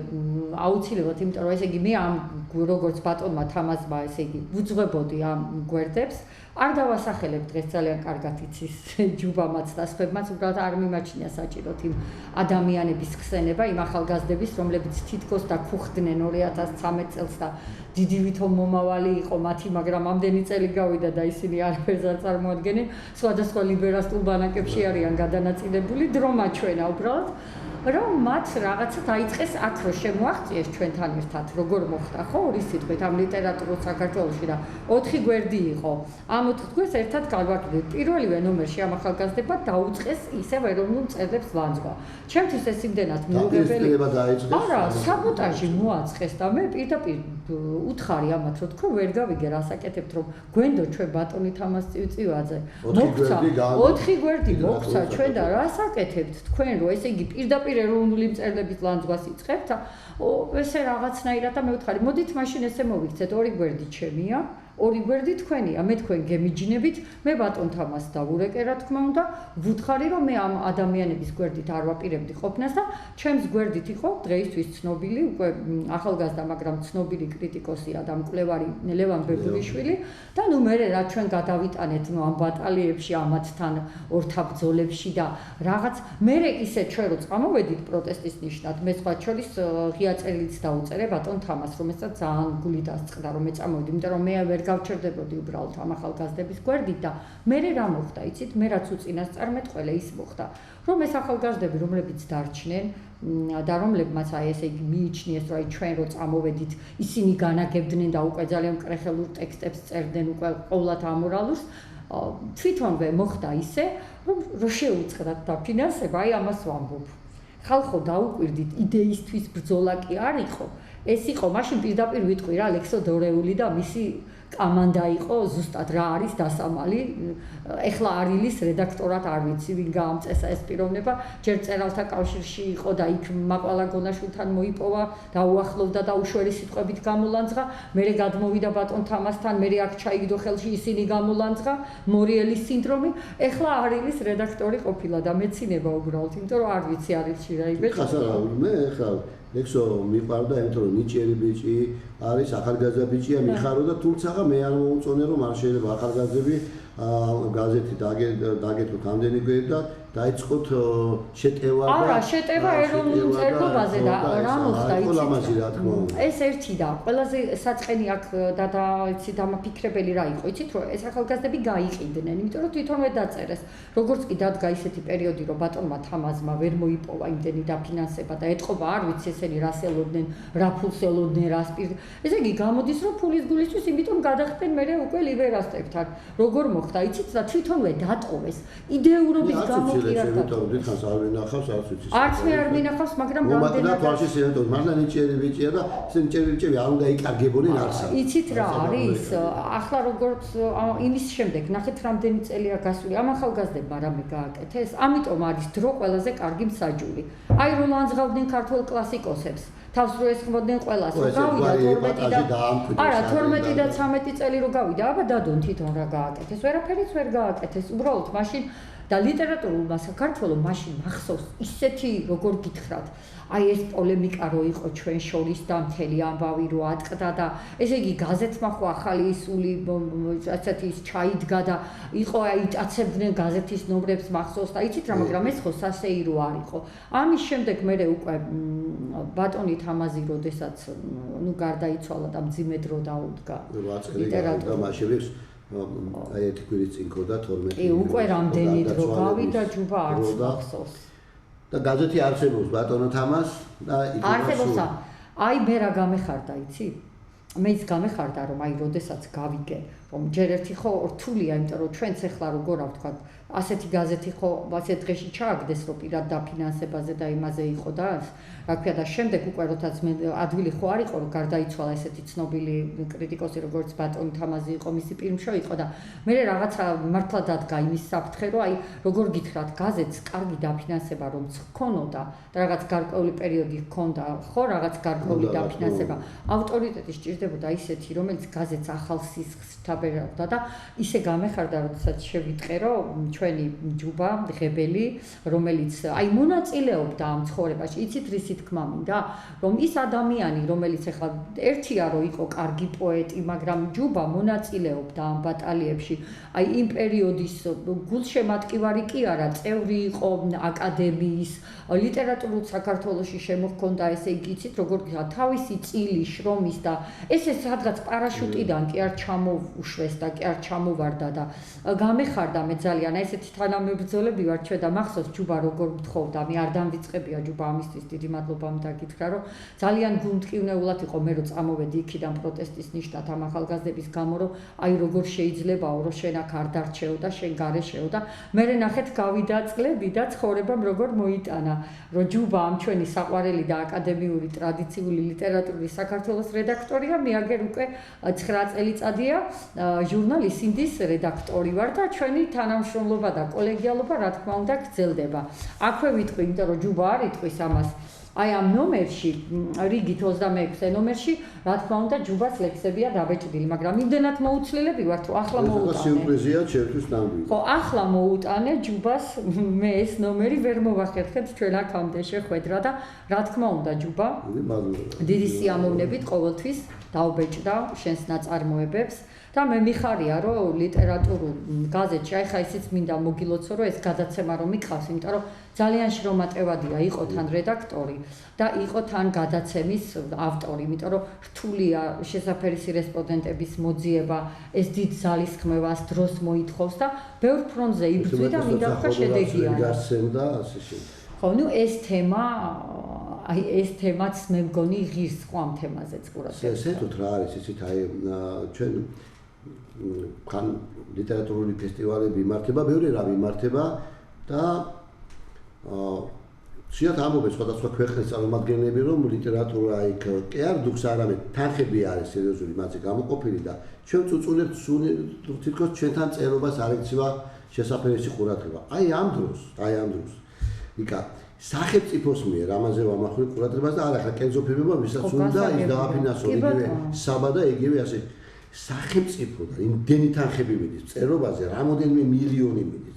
აუცილებლად იმიტომ რომ ესე იგი მე ამ როგორც ბატონმა თამაზმა ესე იგი ვუძღვებოდი ამ გვერდებს არ დავასახელებ დღეს ძალიან კარგად იცის ჯუბამაც და სხვებმაც უბრალოდ არ მიმაჩნია საჭიროდ იმ ადამიანების ხსენება იმ ახალგაზრდების რომლებიც თითქოს დაქუხდნენ 2013 წელს და დიდი ვითომ მომავალი იყო მათი მაგრამ ამდენი წელი გავიდა და ისინი არაფერს არ წარმოადგენენ სხვადასხვა ლიბერალურ ბანაკებში არიან გადანაწილებული დრო მაჩვენა უბრალოდ რომ მათ რაღაცა დაიწყეს აქ რო შემოაღწიეს ჩვენთან ერთად როგორ მოხდა ხო ორი სიტყვით ამ ლიტერატურულ საქართველოში და 4 გვერდი იყო ამ 4 გვერდს ერთად გავაკეთეთ პირველივე ნომერში ამ ახალგაზრდებმა დაუწყეს ისევ ეროვნულ მწერლებს ლანძღვა ჩემთვის ეს იმდენად მიუღებელი არა საბოტაჟი მოაწყეს და მე პირდაპირ უთხარი ამათ რომ თქო ვერ გავიგე რასაკეთებთ რომ გვენდო ჩვენ ბატონი თამაზ წივწივაძე მოგცა 4 გვერდი მოგცა ჩვენ და რასაკეთებთ თქვენ რომ ესე იგი პირდაპირ ეროვნული მწერლების ლანძღვას იწყებთ ესე რაღაცნაირად და მე ვთხარი მოდით მაშინ ესე მოვიქცეთ ორი გვერდი ჩემია ორი გვერდი თქვენია მე თქვენ გემიჯნებით მე ბატონ თამაზს დავურეკე რა თქმა უნდა ვუთხარი რომ მე ამ ადამიანების გვერდით არ ვაპირებდი ყოფნას და ჩემს გვერდით იყო დღეისთვის ცნობილი უკვე ახალგაზრდა მაგრამ ცნობილი კრიტიკოსია და მკვლევარი ლევან ბებულიშვილი და ნუ მე რა ჩვენ გადავიტანეთ ნუ ამ ბატალიებში ამათთან ორთაბძოლებში და რაღაც მე ისე ჩვენ რო წამოვედით პროტესტის ნიშნად მე სხვა შორის ღია წერილიც დაუწერე ბატონ თამაზს რომელსაც ძალიან გული დასწყდა რომ მე წამოვედი იმიტომ რომ მე ვერ გავჩერდებოდი უბრალოდ ამ ახალგაზრდების გვერდით და მე რა მოხდა იცით მე რაც უწინასწარმეტყველე ის მოხდა რომ ეს ახალგაზრდები რომლებიც დარჩნენ და რომლებმაც აი ესე იგი მიიჩნიეს რომ აი ჩვენ რო წამოვედით ისინი განაგებდნენ და უკვე ძალიან კრეხელურ ტექსტებს წერდნენ უკვე ყოვლად ამორალურს თვითონვე მოხდა ისე რომ შეუწყდათ დაფინანსება აი ამას ვამბობ ხალხო დაუკვირდით იდეისთვის ბრძოლა კი არ იყო. ეს იყო მაშინ პირდაპირ ვიტყვი რა ლექსო დორეული და მისი კამანდა იყო ზუსტად რა არის დასამალი. ეხლა არილის რედაქტორად არ ვიცი ვინ გაამწესა ეს პიროვნება. ჯერ წერალთა კავშირში იყო და იქ მაყვალა გონაშვილთან მოიპოვა, დაუახლოვდა და უშვერი სიტყვებით გამოლანძღა. მერე გადმოვიდა ბატონ თამასთან, მერე აქ ჩაიგდო ხელში ისინი გამოლანძღა, მორიელის სინდრომი. ეხლა არილის რედაქტორი ყოფილა და მეცინება უბრალოდ, იმიტომ რომ არ ვიცი არილში რა იბეჭდა. მე ეხლა ლექსო მიყვარდა, იმიტომ რომ ნიჭიერი ბიჭი არის, ახალგაზრდა ბიჭია, მიხარო და თუმცა მე არ მოუწონე რომ არ შეიძლება ახალგაზრდები გაზეთი დაგეთქვათ ამდენი გვერდი და დაიწყოთ შეტევა და არა, შეტევა ეროვნულ წერილობაზე და რა მოხდა იცით? ეს ერთი და ყველაზე საწყენი აქ და იცით დამაფიქრებელი რა იყო, იცით რომ ეს ახალგაზრდები გაიყიდნენ, იმიტომ რომ თვითონვე დაწერეს. როგორც კი დადგა ისეთი პერიოდი, რომ ბატონმა თამაზმა ვერ მოიპოვა იმდენი დაფინანსება და ეთყობა არ ვიცი ესენი რას ელოდნენ, რა ფულს ელოდნენ, რას პირ. ესე იგი გამოდის რომ ფულის გულისთვის იმიტომ გადახდნენ მერე უკვე ლიბერასტებთან. როგორ მოხდა, იცით და თვითონვე დატოვეს იდეურობის გამო დითხანს არ ვინახავს, არც ვიცი. არც მე არ მინახავს, მაგრამ რამდენად თვალში სენატორი, მაგრამ ნიჭიერი ბიჭია და ეს ნიჭიერი ბიჭები არ უნდა იკარგებოდნენ არსად. იცით რა არის? ახლა როგორც იმის შემდეგ, ნახეთ რამდენი წელია გასული, ამ ახალგაზრდებმა რამე გააკეთეს, ამიტომ არის დრო ყველაზე კარგი მსაჯული. აი რომ ლანძღავდნენ ქართველ კლასიკოსებს. თავს რო ესხმოდნენ ყველას, რომ გავიდა 12 და არა 12 და 13 წელი რო გავიდა, აბა დადონ თვითონ რა გააკეთეს. ვერაფერიც ვერ გააკეთეს, უბრალოდ მაშინ და ლიტერატურულმა საქართველოს მაშინ მახსოვს ისეთი როგორ გითხრათ აი ეს პოლემიკა რო იყო ჩვენ შორის და მთელი ამბავი რო ატყდა და ესე იგი გაზეთმა ხო ახალი ისული ასეთი ის ჩაიდგა და იყო აი იტაცებდნენ გაზეთის ნომრებს მახსოვს და იცით რა მაგრამ ეს ხო სასეირო არ იყო ამის შემდეგ მე უკვე ბატონი თამაზი როდესაც ნუ გარდაიცვალა და მძიმე დრო დაუდგა ლიტერატურა მაშინ აი ერთი კვირის წინ ქონდა 12 უკვე რამდენი დრო გავიდა ჯუბა არც მახსოვს და გაზეთი არსებობს ბატონო თამას და არსებობს აი მე რა გამეხარდა იცი მეც გამეხარდა რომ აი როდესაც გავიგე რომ ჯერ ერთი ხო რთულია იმიტომ რომ ჩვენც ახლა როგორ ვთქვა ასეთი გაზეთი ხო ასეთ დღეში ჩააგდეს რომ პირად დაფინანსებაზე და იმაზე იყო და რა ქვია და შემდეგ უკვე როდესაც მე ადვილი ხო არ იყო რომ გარდაიცვალა ესეთი ცნობილი კრიტიკოსი როგორც ბატონი თამაზი იყო მისი პირმშო იყო და მე რაღაცა მართლა დადგა იმის საფრთხე რომ აი როგორ გითხრათ გაზეთს კარგი დაფინანსება რომ ჰქონოდა და რაღაც გარკვეული პერიოდი ჰქონდა ხო რაღაც გარკვეული დაფინანსება ავტორიტეტი სჭირდებოდა ისეთი რომელიც გაზეთს ახალ სისხლს თაბერავდა და ისე გამეხარდა როდესაც შევიტყე რომ ჩვენი ჯუბა ღებელი რომელიც აი მონაწილეობდა ამ ცხოვრებაში იცით რისი თქმა მინდა რომ ის ადამიანი რომელიც ახლა ერთია რომ იყო კარგი პოეტი მაგრამ ჯუბა მონაწილეობდა ამ ბატალიებში აი იმ პერიოდის გულშემატკივარი კი არა წევრი იყო აკადემიის ლიტერატურულ საქართველოში შემოჰქონდა ესე იგი იცით როგორ თავისი წილი შრომის და ესე სადღაც პარაშუტიდან კი არ ჩამოუშვეს და კი არ ჩამოვარდა და გამეხარდა მე ძალიან ესეთი თანამებრძოლები ვარ ჩვენ და მახსოვს ჯუბა როგორ მთხოვდა მე არ დამვიწყებია ჯუბა ამისთვის დიდი მადლობა მითხრა რომ ძალიან გულმტკივნეულად იყო მე რომ წამოვედი იქიდან პროტესტის ნიშნად ამ ახალგაზრდების გამო რომ აი როგორ შეიძლებაო რომ შენ აქ არ დარჩეო და შენ გარეშეო და მე ნახეთ გავიდა წლები და ცხოვრებამ როგორ მოიტანა რომ ჯუბა ამ ჩვენი საყვარელი და აკადემიური ტრადიციული ლიტერატურის საქართველოს რედაქტორია მე აგერ უკვე 9 წელიწადია ჟურნალ ისინდის რედაქტორი ვარ და ჩვენი თანამშრომლობა და კოლეგიალობა რა თქმა უნდა გრძელდება. აქვე ვიტყვი, იმიტომ რომ ჯუბა არ იტყვის ამას. აი ამ ნომერში, რიგით 26-ე ნომერში, რა თქმა უნდა ჯუბას ლექსებია დაბეჭდილი, მაგრამ იმდენად მოუცლელები ვართ, რომ ახლა მოუტანე. ეს სიურპრიზია ჩემთვის ნამდვილად. ხო, ახლა მოუტანე ჯუბას, მე ეს ნომერი ვერ მოვახერხეთ ჩვენ აქამდე შეხვედრა და რა თქმა უნდა ჯუბა. დიდი სიამოვნებით ყოველთვის დაუბეჭდა შენს ნაწარმოებებს. და მე მიხარია რომ ლიტერატურულ გაზეთში აი ხა ისიც მინდა მოგილოცო რომ ეს გადაცემა რომ მიყავს იმიტომ რომ ძალიან შრომატევადია იყო თან რედაქტორი და იყო თან გადაცემის ავტორი იმიტომ რომ რთულია შესაფერისი რესპონდენტების მოძიება ეს დიდ ძალისხმევას დროს მოითხოვს და ბევრ ფრონტზე იბრძვი და მინდა ხა შედეგიანა ხო ნუ ეს თემა აი ეს თემაც მე მგონი ღირს ხო ამ თემაზეც ყურადღებას ესეთოთ რა არის ისიც აი ჩვენ ხან ლიტერატურული ფესტივალები იმართება, ბევრი რა იმართება და ხშირად ამბობენ სხვადასხვა ქვეყნის წარმომადგენლები, რომ ლიტერატურა იქ კი არ დუქს, არამედ თანხები არის სერიოზული მათზე გამოყოფილი და ჩვენ წუწუნებთ თითქოს ჩვენთან წერობას არ ექცევა შესაძლებელი ყურადღება. აი ამ დროს იკა სახელმწიფოს მიერ ამაზე ვამახვილ ყურადღებას და არა ხა კერძო ფირმა ვისაც უნდა ის დააფინანსოს იგივე საბა და იგივე ასე სახელმწიფოდან იმდენი თანხები მიდის წერობაზე, რამოდენიმე მილიონი მიდის.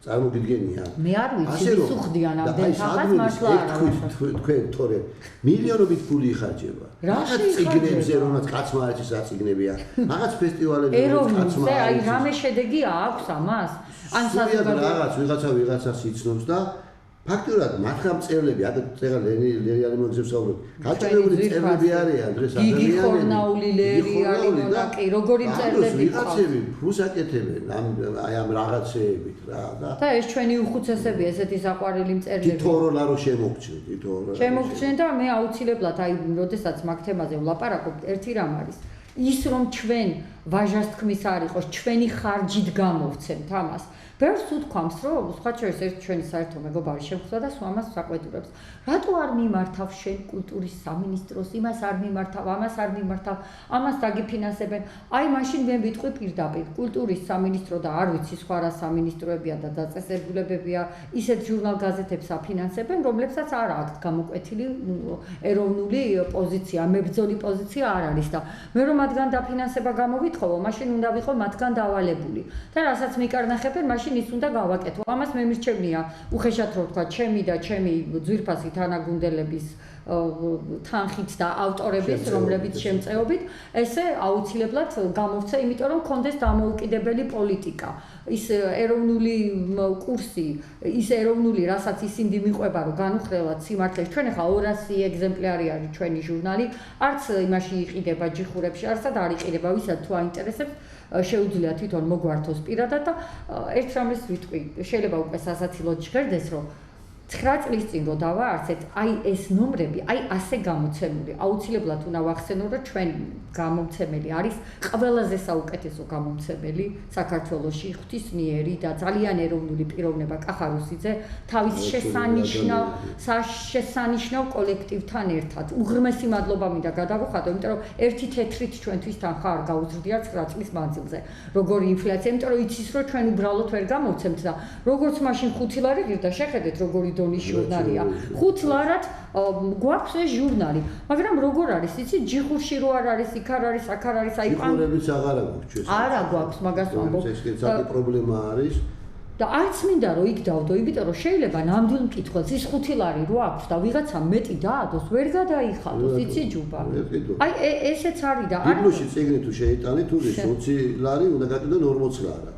წარმოგიდგენია. მე არ ვიცი, ის უხდიან ამდენ თანხას მართლა არა. თქვენ თორე მილიონობით ფული იხარჯება. რაში ციგნებზე, რომელსაც კაცმა არ იცის რა ციგნებია. რაღაც ფესტივალებზე, რომელსაც კაცმა არ იცის. აი რამე შედეგი აქვს ამას? ან საზოგადოება ვიღაცას იცნობს და ფაქტურად მათგან მწერლები, აქ წერა ლერიანი მოგზებს აუბრობ. გაჭირებული მწერლები არიან დღეს ადამიანები. გიგი ხორნაული, ლერიანი მონაკი, როგორი მწერლები ყავს. ვიღაცები ფულს აკეთებენ აი ამ რაღაცეებით რა და ეს ჩვენი უხუცესები ესეთი საყვარელი მწერლები. თითოეულა რო შემოგჩნდით, შემოგჩნდ და მე აუცილებლად აი როდესაც მაგ თემაზე ვლაპარაკობ, ერთი რამ არის. ის რომ ჩვენ ვაჟას თქმის არ იყოს, ჩვენი ხარჯით გამოვცემთ ამას. ბევრს უთქვამს, რომ სხვა შორის ერთ ჩვენი საერთო მეგობარი შეხვდა და ამას საყვედურებს. რატო არ მიმართავ შენ კულტურის სამინისტროს, იმას არ მიმართავ, ამას არ მიმართავ, ამას დაგიფინანსებენ. აი მაშინ მე ვიტყვი პირდაპირ, კულტურის სამინისტრო და არ ვიცი სხვა რა სამინისტროებია და დაწესებულებებია, ისეთ ჟურნალ-გაზეთებს აფინანსებენ, რომლებსაც არ აქვთ გამოკვეთილი ეროვნული პოზიცია, მებრძოლი პოზიცია არ არის და მე რომ მათგან დაფინანსება გამოვითხოვო, მაშინ უნდა ვიყო მათგან დავალებული. და რასაც მიკარნახებენ, მაშინ ის უნდა გავაკეთო. ამას მე მირჩევნია უხეშად რო ვთქვა, ჩემი და ჩემი ძვირფასი თანაგუნდელების თანხით და ავტორების, რომლებიც შემწეობით, ესე აუცილებლად გამოვცე, იმიტომ რომ კონდეს დამოუკიდებელი პოლიტიკა. ის ეროვნული კურსი, ის ეროვნული, რასაც ისინი მიყვება, რომ განუხრელად სიმართლეს. ჩვენ ახლა 200 ეგზემპლარი არის ჩვენი ჟურნალი, არც იმაში იყიდება ჯიხურებში, არცად არ იყიდება, ვისაც თუ აინტერესებს შეუძლია თვითონ მოგვართოს პირადად და ერთ რამეს ვიტყვი, შეიძლება უკვე სასაცილოდ ჟღერდეს, რომ 9 წლის წინ რო დავაარსეთ, აი ეს ნომრები, აი ასე გამოცემული. აუცილებლად უნდა ვახსენო, რომ ჩვენ გამომცემელი არის ყველაზე საუკეთესო გამომცემელი საქართველოში, ღვთისმიერი და ძალიან ეროვნული პიროვნება კახარუსიძე, თავის შესანიშნავ კოლექტივთან ერთად. უღრმესი მადლობა მინდა გადავუხადო, იმიტომ რომ ერთი თეთრით ჩვენთვის თანხა არ გაუზრდია 9 წლის მანძილზე. როგორი ინფლაცია, იმიტომ რომ იცის, რომ ჩვენ უბრალოდ ვერ გამოვცემთ და როგორც მაშინ 5 ლარი ღირდა, შეხედეთ როგორი დონის ჟურნალია. 5 ლარად გვაქვს ეს ჟურნალი, მაგრამ როგორ არის, იცი, ჯიხურში რო არ არის, იქ არ არის, აქ არ არის, აი ჯიხურებიც აღარ აქვს ჩვენ. არა გვაქვს, მაგას ვამბობ. ეს კეცადი პრობლემა არის. და არც მინდა რომ იქ დავდო, იმიტომ რომ შეიძლება ნამდვილ მკითხველს ის 5 ლარი რო აქვს და ვიღაცა მეტი დაადოს, ვერ გადაიხადოს, იცი ჯუბა. აი ესეც არის და არა. ბიბლიაში წიგნი თუ შეიტანე, თუ 20 ლარი უნდა გაკიდო 40 ლარად.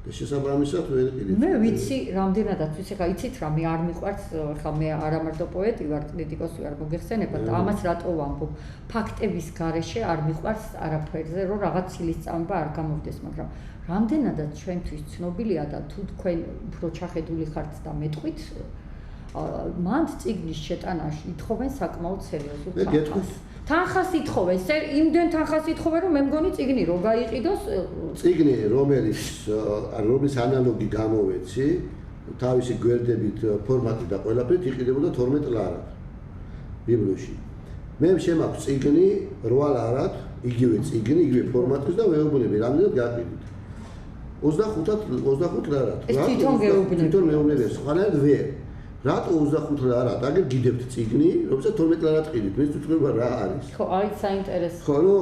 შესაბამისად ვერ იყიდეთ. მე ვიცი, რამდენადაც ვიცი, ხა იცით რა, მე არ მიყვარს, ხა მე არა მარტო პოეტი ვარ, კრიტიკოსი ვარ, მოგეხსენება და ამას რატო ვამბობ? ფაქტების გარეშე არ მიყვარს არაფერზე, რომ რაღაც ცილისწამება არ გამოვდეს, მაგრამ რამდენადაც ჩვენთვის ცნობილია და თუ თქვენ უფრო ჩახედული ხართ და მეტყვით, მან წიგნის შეტანაში ითხოვენ საკმაოდ სერიოზულ თანხას. თანხას ითხოვენ, იმდენ თანხას ითხოვენ, რომ მე მგონი წიგნი რო გაიყიდოს, წიგნი რომლის ანალოგი გამოვეცი, თავისი გვერდებით, ფორმატით და ყველაფრით იყიდებოდა 12 ლარად ბიბლიაში. მე შემაქვს წიგნი 8 ლარად, იგივე წიგნი, იგივე ფორმატის და ვეუბნები, რამდენად გაყიდით. 25 ლარად. ეს თვითონ გეუბნები. თვითონ მეუბნებია, სხვანაირად ვერ. რატო 25 ლარად? აგერ გიდებთ წიგნი, რომელსაც 12 ლარად ყიდით. მე ვთქვი რა არის? ხო, აი საინტერესო. ხო, ნუ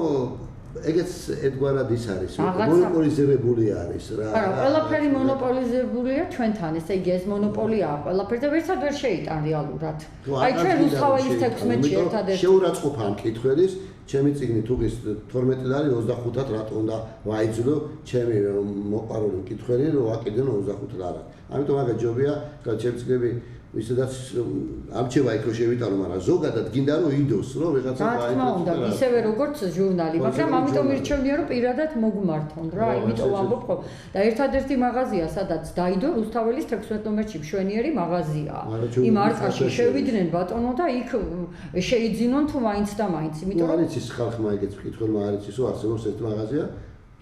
ეგეც ერთგვარად ის არის, მონოპოლიზირებული არის რა. არა, ყველაფერი მონოპოლიზებულია ჩვენთან, ესე იგი ეს მონოპოლიაა ყველაფერი და ვერცად ვერ შეიტან რეალურად. აი ჩვენ რუსთაველის 16-ში ერთადერთი შეურაცხყოფა ამ კითხველის, ჩემი წიგნი თუ გის 12 ლარი 25-ად რატო უნდა ვაიძულო ჩემი მოყარული კითხველი რომ ვაკიდო 25 ლარად. ამიტომ მაგა ჯობია, რომ ჩემი წიგნები ვისაც ამჩევა იქ რომ შევიტანო, მაგრამ ზოგადად გინდა რომ იდოს, რომ ვიღაცა რა თქმა უნდა, ისევე როგორც ჟურნალი, მაგრამ ამიტომ მირჩევნია რომ პირადად მოგმართონ რა, იმიტომ ვამბობ ხო. და ერთადერთი მაღაზია, სადაც დაიდო რუსთაველის 16 ნომერში მშვენიერი მაღაზიაა. იმ არკაში შევიდნენ ბატონო და იქ შეიძინონ თუ მაინც და მაინც, იმიტომ რომ არ იცის ხალხმა ეგეც მკითხველმა არ იცის რომ არსებობს ეს მაღაზია.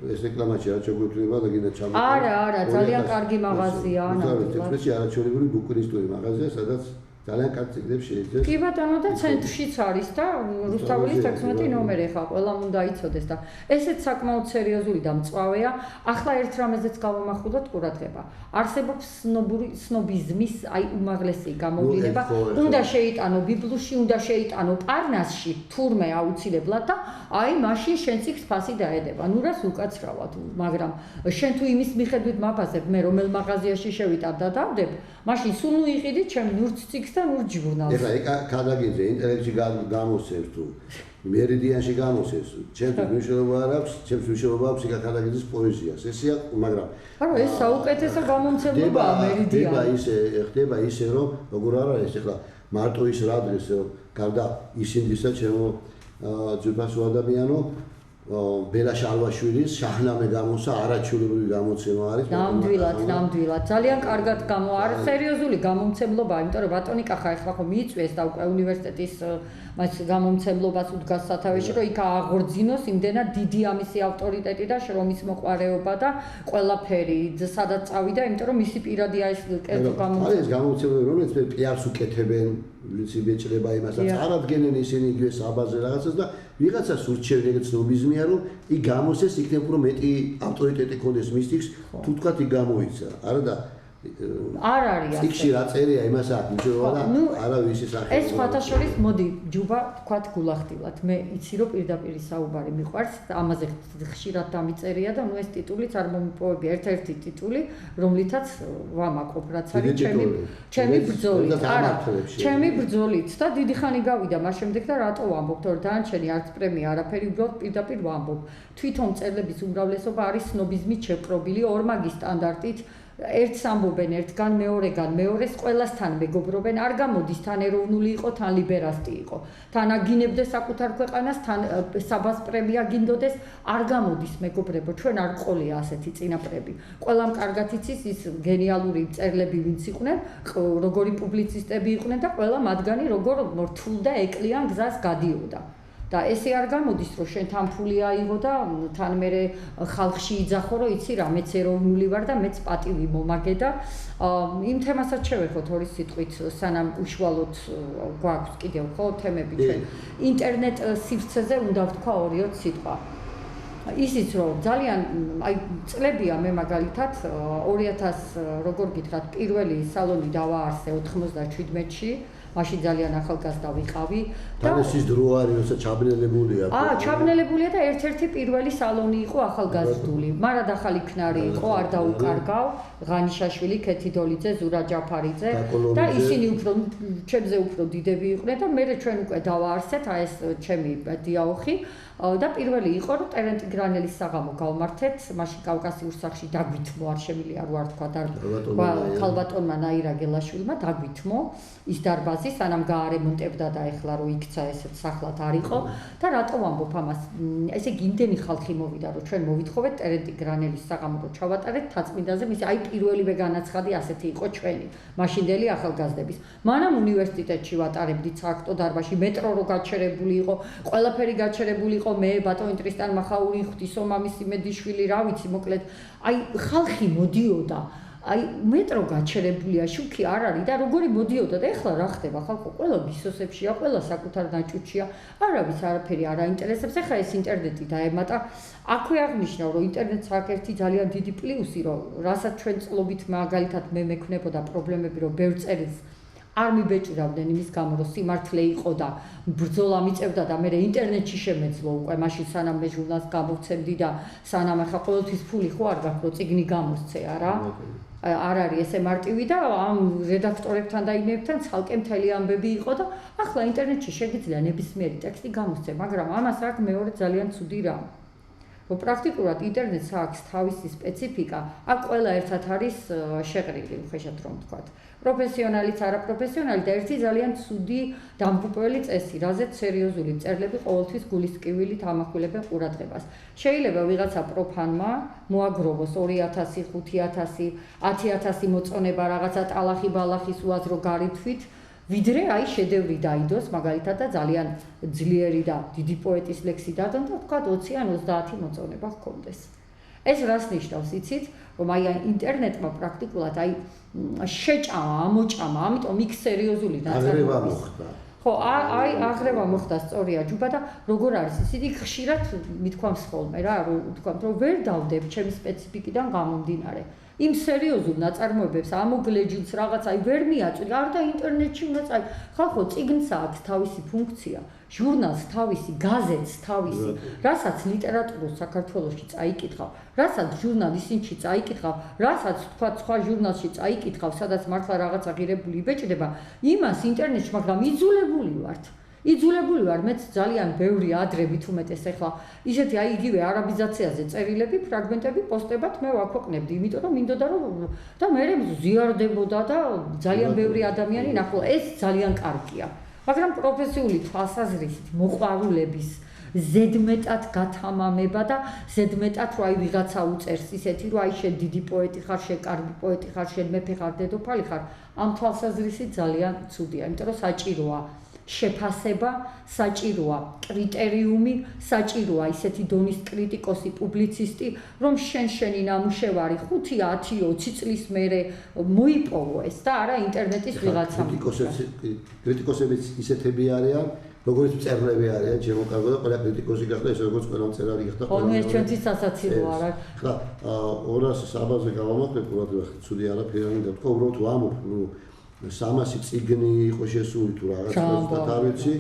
ეს რეკლამაში არ შეგვიძლია და გინდა ჩამოყალიბდეს. არა, ძალიან კარგი მაღაზიაა. ნამდვილად. ეს არაჩვეულებრივი ბუკინისტური მაღაზია, სადაც ძალიან კარგ ციკლებს შეიძლება. კი ბატონო და ცენტრშიც არის და რუსთაველის 16 ნომერი ხა ყველამ უნდა იცოდეს და ესეც საკმაოდ სერიოზული და მწვავეა. ახლა ერთ რამეზეც გავამახვილოთ ყურადღება. არსებობს სნობიზმის აი უმაღლესი გამოვლინება. უნდა შეიტანო ბიბლუში, უნდა შეიტანო პარნასში, თურმე აუცილებლად და აი მაშინ შენც იქ ფასი დაედება. ნუ რას უკაცრავად, მაგრამ შენ თუ იმის მიხედვით მაფასებ, მე რომელ მაღაზიაში შევიტან და დავდებ, მაშინ სულ ნუ იყიდით ჩემ ნურც ციკლს და ნურ ჟურნალს. ეხლა ქადაგიძე ინტელექტში გამოსცემს თუ მერიდიანში გამოსცემს, ჩემთვის მნიშვნელობა არ აქვს, ჩემს მნიშვნელობა აქვს იქა ქადაგიძის პოეზიას. ესეა, მაგრამ არა, ეს საუკეთესო გამომცემლობაა მერიდიანი. ხდება ისე, რომ როგორ არ არის ეხლა მარტო ის რა დღეს გარდა ისინდისა ჩემო ძვირფასო ადამიანო ბელა შალვაშვილის შაჰნამე გამოსა არაჩვეულებრივი გამოცემა არის. ნამდვილად ძალიან კარგად არის სერიოზული გამომცემლობა, იმიტომ რომ ბატონიკა ხა ეხლა ხო მიიწვიეს და უკვე უნივერსიტეტის მას გამომცემლობას უდგას სათავეში, რომ იქ აღორძინოს იმდენად დიდი ამისი ავტორიტეტი და შრომის მოყვარეობა და ყველაფერი სადაც წავიდა, იმიტომ რომ მისი პირადი ეს კერძო გამომცემლობა. არის გამომცემლობა, რომელიც პიარს უკეთებენ, ვინც იბეჭდება იმასაც, არადგენენ ისინი იგივე საბაზე რაღაცას და ვიღაცას ურჩევენ ცნობიზმია, რომ იქ გამოსეს, იქნებ უფრო მეტი ავტორიტეტი ქონდეს მისთვის, თუ თქვათ იქ გამოიცა. არა და არ არის ასე. იქში რა წერია იმას აქვს მიჭრობა და არავის ის ახლა. ეს სხვათაშორის მოდი ჯუბა თქვათ გულახდილად. მე იცი რომ პირდაპირ საუბარი მიყვარს, ამაზე ხშირად დამიწერია და ნუ ეს ტიტულიც არ მომიპოვებია, ერთ-ერთი ტიტული, რომლითაც ვამაყობ, რაც არის ჩემი ბრძოლით. არა, ჩემი ბრძოლით და დიდი ხანი გავიდა მას შემდეგ და რატო ვამბობ, რომ დანარჩენი არც პრემია, არაფერი, უბრალოდ პირდაპირ ვამბობ. თვითონ წერლების უმრავლესობა არის სნობიზმით შეპყრობილი ორმაგი სტანდარტით. ერთს ამბობენ ერთგან მეორეგან მეორეს ყველასთან მეგობრობენ არ გამოდის თან ეროვნული იყო თან ლიბერასტი იყო თან აგინებდეს საკუთარ ქვეყანას თან საბას პრემია გინდოდეს არ გამოდის მეგობრებო ჩვენ არ ყოლია ასეთი წინაპრები ყველამ კარგად იცის ის გენიალური წერლები ვინც იყვნენ როგორი პუბლიცისტები იყვნენ და ყველა მათგანი როგორ რთულ და ეკლიან გზას გადიოდა და ესე არ გამოდის რომ შენ თან ფული აიღო და თან მე ხალხში იძახო რომ იცი რა მეც ეროვნული ვარ და მეც პატივი მომაგე და იმ თემასაც შევეხოთ ორი სიტყვით სანამ უშუალოდ გვაქვს კიდევ ხო თემები ჩვენ ინტერნეტ სივრცეზე უნდა ვთქვა 2-3 სიტყვა ისიც რომ ძალიან აი წლებია მე მაგალითად 2000 როგორ გითხრათ პირველი სალონი დავაარსე 97-ში მაშინ ძალიან ახალგაზრდა ვიყავი და ეს დრო არის როცა ჩაბნელებულია ჩაბნელებულია და ერთ-ერთი პირველი სალონი იყო ახალგაზრდული მარად ახალი ქნარი იყო არ დაუკარგავ ღანიშაშვილი ქეთიდოლიძე ზურა ჯაფარიძე და ისინი უფრო ჩემზე უფრო დიდები იყვნენ და მე ჩვენ უკვე დავაარსეთ აი ეს ჩემი დიაოხი და პირველი იყო რომ ტერენტი გრანელის საღამო გავმართეთ მაშინ კავკასიურ სახლში დაგვითმო არ შემიძლია რო არ თქვა და ქალბატონმა ნაირა გელაშვილმა დაგვითმო ის დარბაზი სანამ გაარემონტებდა და ეხლა რო იქცა ესეც სახლად არ იყო და რატო ვამბობ ამას ესე გინდენი ხალხი მოვიდა რომ ჩვენ მოვითხოვეთ ტერენტი გრანელის საღამო რო ჩავატარეთ თაწმინდაზე მისი აი პირველივე განაცხადი ასეთი იყო ჩვენი მაშინდელი ახალგაზრდების მანამ უნივერსიტეტში ვატარებდით სააქტო დარბაზში მეტრო რო გაჩერებული იყო ყველაფერი გაჩერებული იყო მე ბატონი ტრისტან მახაური ღვთისმამისი მედიშვილი რა ვიცი მოკლედ აი ხალხი მოდიოდა აი მეტრო გაჩერებულია შუქი არ არის და როგორი მოდიოდა და ეხლა რა ხდება ხალხო ყველა ბისოსებშია ყველა საკუთარ ნაჭუჭია არავის არაფერი არ აინტერესებს ეხლა ეს ინტერნეტი დაემატა აქვე აღნიშნავ რომ ინტერნეტს აქვს ერთი ძალიან დიდი პლუსი რომ რასაც ჩვენ წლობით მაგალითად მე მექნებოდა პრობლემები რომ ბევრ წერილს არ მიბეჭდავდნენ იმის გამო რომ სიმართლე იყო და ბრძოლა მიწევდა და მე ინტერნეტში შემეძლო უკვე მაშინ სანამ მე ჟურნალს გამოვცემდი და სანამ ახლა ყოველთვის ფული ხო არ გაქვს რომ წიგნი გამოსცე არა არ არის ესე მარტივი და ამ რედაქტორებთან და იმებთან ცალკე მთელი ამბები იყო და ახლა ინტერნეტში შეგიძლია ნებისმიერი ტექსტი გამოსცე მაგრამ ამას აქვს მეორე ძალიან ცუდი რამ რომ პრაქტიკულად ინტერნეტს აქვს თავისი სპეციფიკა აქ ყველა ერთად არის შეღრილი უხეშად რომ ვთქვათ პროფესიონალიც არაპროფესიონალი და ერთი ძალიან ცუდი დამღუპველი წესი, რაზეც სერიოზული წერლები ყოველთვის გულისკივილით ამახვილებენ ყურადღებას. შეიძლება ვიღაცა პროფანმა მოაგროვოს 2000, 5000, 10000 მოწონება რაღაცა ტალახი ბალახის უაზრო გარითვით, ვიდრე აი შედევრი დაიდოს მაგალითად და ძალიან ძლიერი და დიდი პოეტის ლექსი დადონ და თქვა 20 ან 30 მოწონება ჰქონდეს. ეს რას ნიშნავს, იცით, რომ აი ინტერნეტმა პრაქტიკულად აი შეჭამა, ამოჭამა, ამიტომ იქ სერიოზული აღრევა მოხდა. ხო, აი აღრევა მოხდა სწორია ჯუბა და როგორ არის ისეთი ხშირად მithქვამს ხოლმე რა, რომ ვერ დავდებ ჩემი სპეციფიკიდან გამომდინარე. იმ სერიოზულ ნაწარმოებებს ამოგლეჯილს რაღაც აი ვერ მიაწვი, არ და ინტერნეტში უნდა წაი. ხალხო, წიგნს აქვს თავისი ფუნქცია, ჟურნალს თავისი, გაზეთს თავისი, რასაც ლიტერატურულ საქართველოში წაიკითხავ, რასაც ჟურნალ ისინში წაიკითხავ, რასაც თქვა სხვა ჟურნალში წაიკითხავ, სადაც მართლა რაღაცა ღირებული იბეჭდება, იმას ინტერნეტში, მაგრამ იძულებული ვარ, მეც ძალიან ბევრი ადრებით უმეტეს ახლა ისეთი აი იგივე არაბიზაციაზე წერილები, ფრაგმენტები პოსტებად მე ვაქვეყნებდი, იმიტომ რომ მინდოდა რომ და მე ზიარდებოდა და ძალიან ბევრი ადამიანი ნახულობა, ეს ძალიან კარგია. მაგრამ პროფესიული თვალსაზრისით მოყვარულების ზედმეტად გათამამება და ზედმეტად რომ აი ვიღაცა უწერს ისეთი რომ აი შენ დიდი პოეტი ხარ, შენ კარგი პოეტი ხარ, შენ მეფე ხარ, დედოფალი ხარ, ამ თვალსაზრისით ძალიან ცუდია, იმიტომ რომ საჭიროა შეფასება, საჭიროა კრიტერიუმი, საჭიროა ისეთი დონის კრიტიკოსი, პუბლიცისტი, რომ შენი ნამუშევარი 5-10-20 წლის მერე მოიპოვო ეს და არა ინტერნეტის ვიღაცამ. კრიტიკოსებიც ისეთები არიან, როგორც მწერლები არიან, ჩემო კარგო და ყველა კრიტიკოსი გახდა ეს როგორც ყველა მწერალი გახდა. ხო, ეს ჩვენთვის სასაცილოა რა. ხა 200 საბაზე გავამოკლებ, ყურადღება ცუდი არაფერი არ მინდა თქვა, უბრალოდ ვამბობ, 300 წიგნი იყო შესული თუ რაღაც არ ვიცი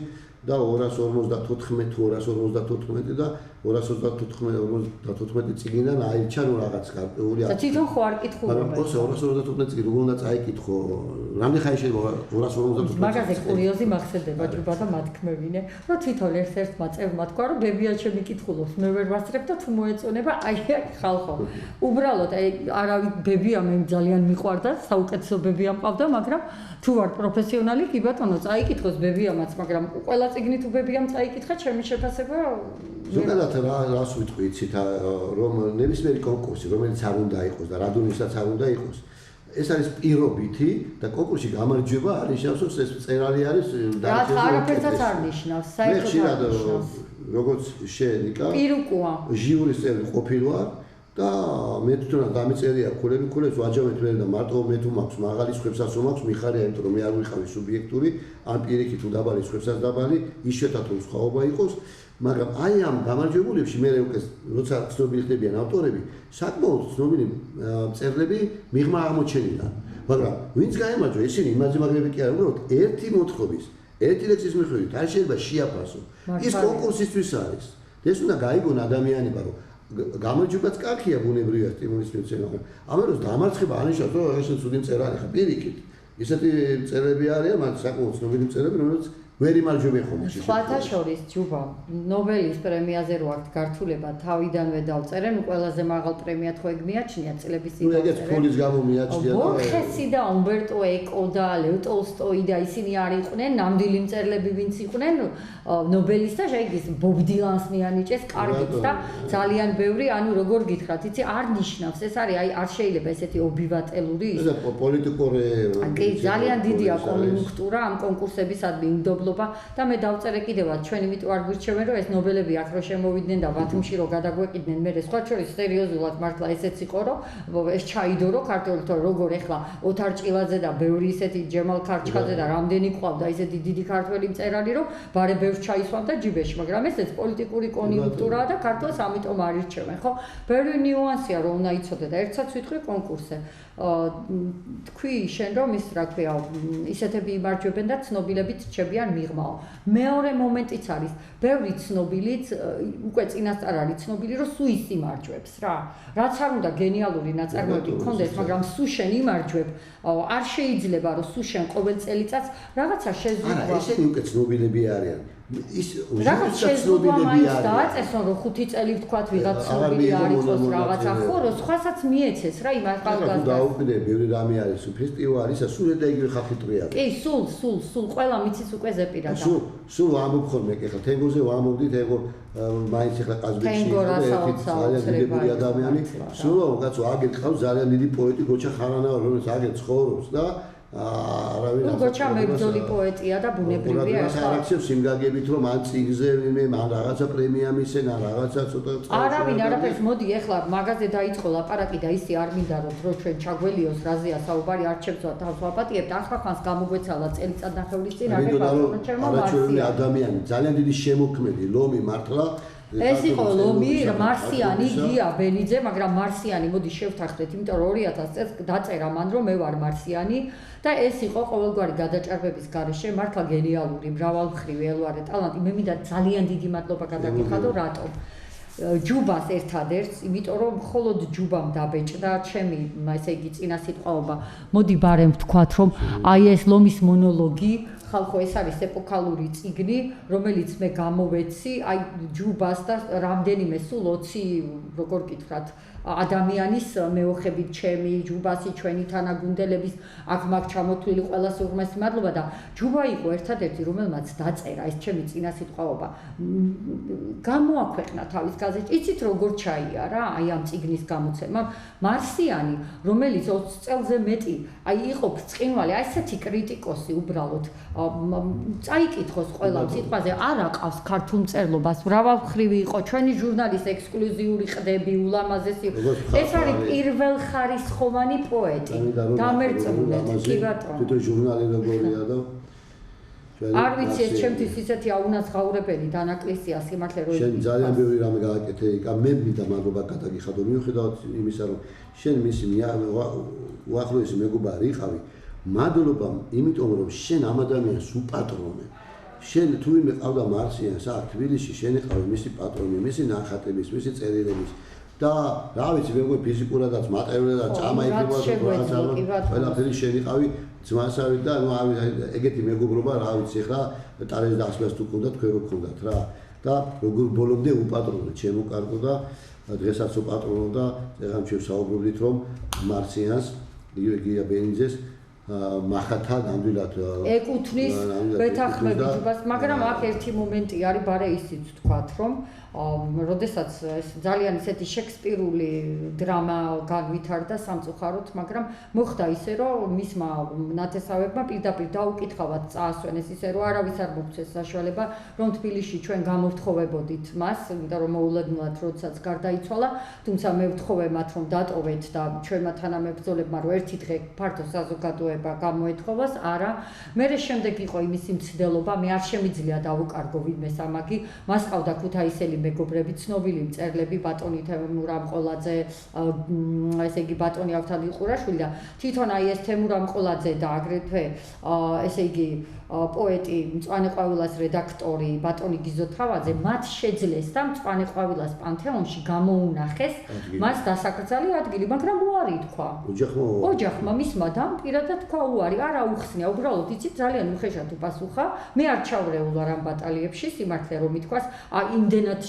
და 254 თუ 254 და 254 წიგნიდან აირჩა რომ რაღაც გარკვეული და თვითონ ხო არ კითხულობ. მაგრამ 254 წიგნი როგორ უნდა წაიკითხო? რამდენი ხანი შეიძლება 254 მაგაზე კურიოზი მახსენდება ჯუბა და მათქმევინე, რომ თვითონ ერთ-ერთმა წევრმა თქვა რომ ბებია ჩემი კითხულობს, მე ვერ ვასწრებ და თუ მოეწონება, აი ხალხო. უბრალოდ აი არავინ ბებია მე ძალიან მიყვარდა, საუკეთესო ბებია მყავდა, მაგრამ თუ ვარ პროფესიონალი, კი ბატონო, წაიკითხოს ბებიამაც, მაგრამ ყველა წიგნი თუ ბებიამ წაიკითხა, ჩემი შეფასება ზოგადად რას ვიტყვი იცით რომ ნებისმიერი კონკურსი რომელიც არ უნდა იყოს და რადონისაც არ უნდა იყოს ეს არის პირობითი და კონკურსში გამარჯვება არ ნიშნავს რომ ეს წერალი არის და არაფერსაც არ ნიშნავს საერთოდ როგორც შენ იკა პირუკუა ჟიურის წევრი ყოფილვარ და მე თვითონ დამიწერია ქულებს ვაჯამეთ მე და მარტო მე თუ მაქვს მაღალი სხვებსაც რომ მაქვს მიხარია იმიტომ რომ მე არ ვიყავი სუბიექტური ან პირიქით თუ დაბალი სხვებსაც დაბალი ისეთად რომ სხვაობა იყოს მაგრამ აი ამ გამარჯვებულებში მე უკვე როცა ცნობილი ხდებიან ავტორები საკმაოდ ცნობილი მწერლები მიღმა აღმოჩენილა მაგრამ ვინც გაემარჯვა ისინი იმაზე მაგრები კი არა უბრალოდ ერთი მოთხრობის ერთი ლექსის მიხედვით არ შეიძლება შეაფასო ის კონკურსისთვის არის ეს უნდა გაიგონ ადამიანებმა რომ გამარჯვებაც კარგია ბუნებრივია სტიმულის მიცემა ამეროს დამარცხება ანიშნავს რომ ეს ცუდი მწერალი ხარ პირიქით ისეთი მწერლები არიან მათ საკმაოდ ცნობილი მწერლები რომელიც ვერ იმარჯვებიან ხოლმე. სხვათა შორის ჯუბა ნობელის პრემიაზე რო აქვს გართულება თავიდანვე დავწერენ ყველაზე მაღალ პრემიად ხო ეგ მიაჩნია წლების წინ. ნუ ეგეც ფულის გამო მიაჩნია და ბორხესი და უმბერტო ეკო და ლევ ტოლსტოი და ისინი არ იყვნენ ნამდვილი მწერლები ვინც იყვნენ ნობელის და შეიგის ბობ დილანს მიანიჭეს კარგით და ძალიან ბევრი ანუ როგორ გითხრათ იცი არ ნიშნავს ეს არის აი არ შეიძლება ესეთი ობივატელური ეს პოლიტიკური კი ძალიან დიდია კონიუნქტურა ამ კონკურსებისადმი უნდობლობა და მე დავწერე კიდევაც ჩვენ იმიტომ არ გვირჩევენ რომ ეს ნობელები აქ რო შემოვიდნენ და ბათუმში რო გადაგვეყიდნენ მე სხვა შორის სერიოზულად მართლა ესეც იყო რომ ეს ჩაიდო რომ ქართველთა როგორ ეხლა ოთარ ჭილაძე და ბევრი ისეთი ჯემალ ქარჩხაძე და რამდენი ყავდა ისეთი დიდი ქართველი მწერალი რომ ბარე ბევრს ჩაისვამდა ჯიბეში მაგრამ ესეც პოლიტიკური კონიუნქტურაა და ქართველს ამიტომ არ ირჩევენ ხო ბევრი ნიუანსია რომ უნდა იცოდე და ერთსაც ვიტყვი კონკურსზე თქვი შენ რომ ის რა ქვია ისეთები იმარჯვებენ და ცნობილებით რჩებიან მიღმაო მეორე მომენტიც არის ბევრი ცნობილიც უკვე წინასწარ არის ცნობილი რომ სულ ის იმარჯვებს რა რაც არ უნდა გენიალური ნაწარმოები გქონდეს მაგრამ სულ შენ იმარჯვებ არ შეიძლება რომ სულ შენ ყოველ წელიწადს რაღაცა შეზღუდვა არა ესენი უკვე ცნობილები არიან ის რაღაც შეზღუდვა დააწესონ რომ 5 წელი ვთქვათ ვიღაც ცნობილი არ იყოს რაღაცა ხო რომ სხვასაც მიეცეს რა იმ ახალგაზრდას დაუკვირდე ბევრი რამე არის ფესტივალი ისა სულ და იგივე ხალხი ტრია კი სულ ყველა მიცის უკვე ზეპირადა სულ ვამბობ ხოლმე ეხლა თენგოზე ვამბობდით ეგო მაინც ეხლა ყაზბეგში ერთი ძალიან დიდებული ადამიანი სულ კაცო აგერ ყავს ძალიან დიდი პოეტი გოჩა ხარანავა რომელიც აგერ ცხოვრობს და არავინ გოჩა მებრძოლი პოეტია და ბუნებრივია ახლა არ აქცევს იმ გაგებით რომ ან წიგნზე მე ან რაღაცა პრემია მისცენ ან რაღაცა ცოტა არავინ არაფერს მოდი ეხლა მაგაზე დაიწყო ლაპარაკი და ისი არ მინდა რომ ჩვენ ჩაგველიოს რაზეა საუბარი არჩევსო თავს ვაპატიებთ ახლა ხანს გამოგვეცალა წელიწადნახევრის წინ აღარ პატრონჩერმა მარსიანი ადამიანი ძალიან დიდი შემოქმედი ლომი მართლა ეს იყო ლომი მარსიანი გია ბენიძე მაგრამ მარსიანი მოდი შევთანხმდეთ იმიტომ რომ 2000 წელს დაწერა მან რომ მე ვარ მარსიანი და ეს იყო ყოველგვარი გადაჭარბების გარეშე მართლა გენიალური მრავალმხრივი ელვარე ტალანტი მე მინდა ძალიან დიდი მადლობა გადაგიხადო რატომ ჯუბას ერთადერთს იმიტომ რომ მხოლოდ ჯუბამ დაბეჭდა ჩემი ესე იგი წინა სიტყვაობა მოდი ბარემ ვთქვათ რომ აი ეს ლომის მონოლოგი ხალხო ეს არის ეპოქალური წიგნი რომელიც მე გამოვეცი აი ჯუბას და რამდენიმე სულ 20 როგორ გითხრათ ადამიანის მეოხებით ჩემი ჯუბასი ჩვენი თანაგუნდელების აქ მაგ ჩამოთვლილი ყველას უღმესი მადლობა და ჯუბა იყო ერთადერთი რომელმაც დაწერა ეს ჩემი წინა სიტყვაობა გამოაქვეყნა თავის გაზეთში იცით როგორ ჩაიარა აი ამ წიგნის გამოცემა მარსიანი რომელიც 20 წელზე მეტი აი იყო ბრწყინვალე აი ესეთი კრიტიკოსი უბრალოდ წაიკითხოს ყველა სიტყვაზე არ აყავს ქართულ მწერლობას მრავალმხრივი იყო ჩვენი ჟურნალის ექსკლუზიური ყდები ულამაზესი ეს არის პირველ ხარისხოვანი პოეტი დამერწმუნეთ კი ბატონო თვითონ ჟურნალი როგორია და არ ვიცი ეს ჩემთვის ისეთი აუნაცღაურებელი დანაკლისია სიმართლე რომ შენ ძალიან ბევრი რამე გააკეთე იკა მე მინდა მადლობა გადაგიხადო მიუხედავად იმისა რომ შენ მისი უახლოესი მეგობარი იყავი მადლობა იმიტომ რომ შენ ამ ადამიანს უპატრონე შენ თუ ვინმე ყავდა მარსიანს აქ თბილისში შენ იყავი მისი პატრონი მისი ნახატების მისი წერილების და რა ვიცი მე ფიზიკურადაც მატერიალურად წამაიგებოდა ყველაფერი შენ იყავი ძმასავი და ნუ ეგეთი მეგობრობა რა ვიცი ხა ტარეს დასვლას თუ გქონდა თქვენ რო გქონდათ რა და როგორ ბოლომდე უპატრონე ჩემო კარგო და დღესაც უპატრონო და ეხლა ჩვენ საუბრობდით რომ მარსიანს გია ბენიძეს მახათა ნამდვილად ეკუთვნის ვეთანხმები ჯუბას მაგრამ აქ ერთი მომენტი არის ბარე ისიც თქვათ რომ როდესაც ეს ძალიან ისეთი შექსპირული დრამა განვითარდა სამწუხაროდ მაგრამ მოხდა ისე რომ მისმა ნათესავებმა პირდაპირ დაუკითხავად წაასვენეს ისე რომ არავის არ მოგცეს საშუალება რომ თბილისში ჩვენ გამოვთხოვებოდით მას იმიტომ რომ მოულოდნელად როდესაც გარდაიცვალა თუმცა მე ვთხოვე მათ რომ დატოვეთ და ჩვენმა თანამებრძოლებმა რომ ერთი დღე ფართო საზოგადოება გამოეთხოვოს არა მე შემდეგ იყო იმისი მცდელობა მე არ შემიძლია დავუკარგო ვინმე სამაგი მას ყავდა ქუთაისელი მეგობრები ცნობილი მწერლები ბატონი თემურ ამყოლაძე ესე იგი ბატონი ავთანდილ ყურაშვილი და თვითონ აი ეს თემურ ამყოლაძე და აგრეთვე ესე იგი პოეტი მწვანე ყვავილას რედაქტორი ბატონი გიზო თავაძე მათ შეძლეს და მწვანე ყვავილას პანთეონში გამოუნახეს მას დასაკრძალი ადგილი მაგრამ უარი თქვა ოჯახმა მისმა და პირადად თქვა უარი არა უხსნია უბრალოდ იცით ძალიან უხეშად უპასუხა მე არ ჩავრეულ ვარ ამ ბატალიებში სიმართლე რომ ითქვას იმდენად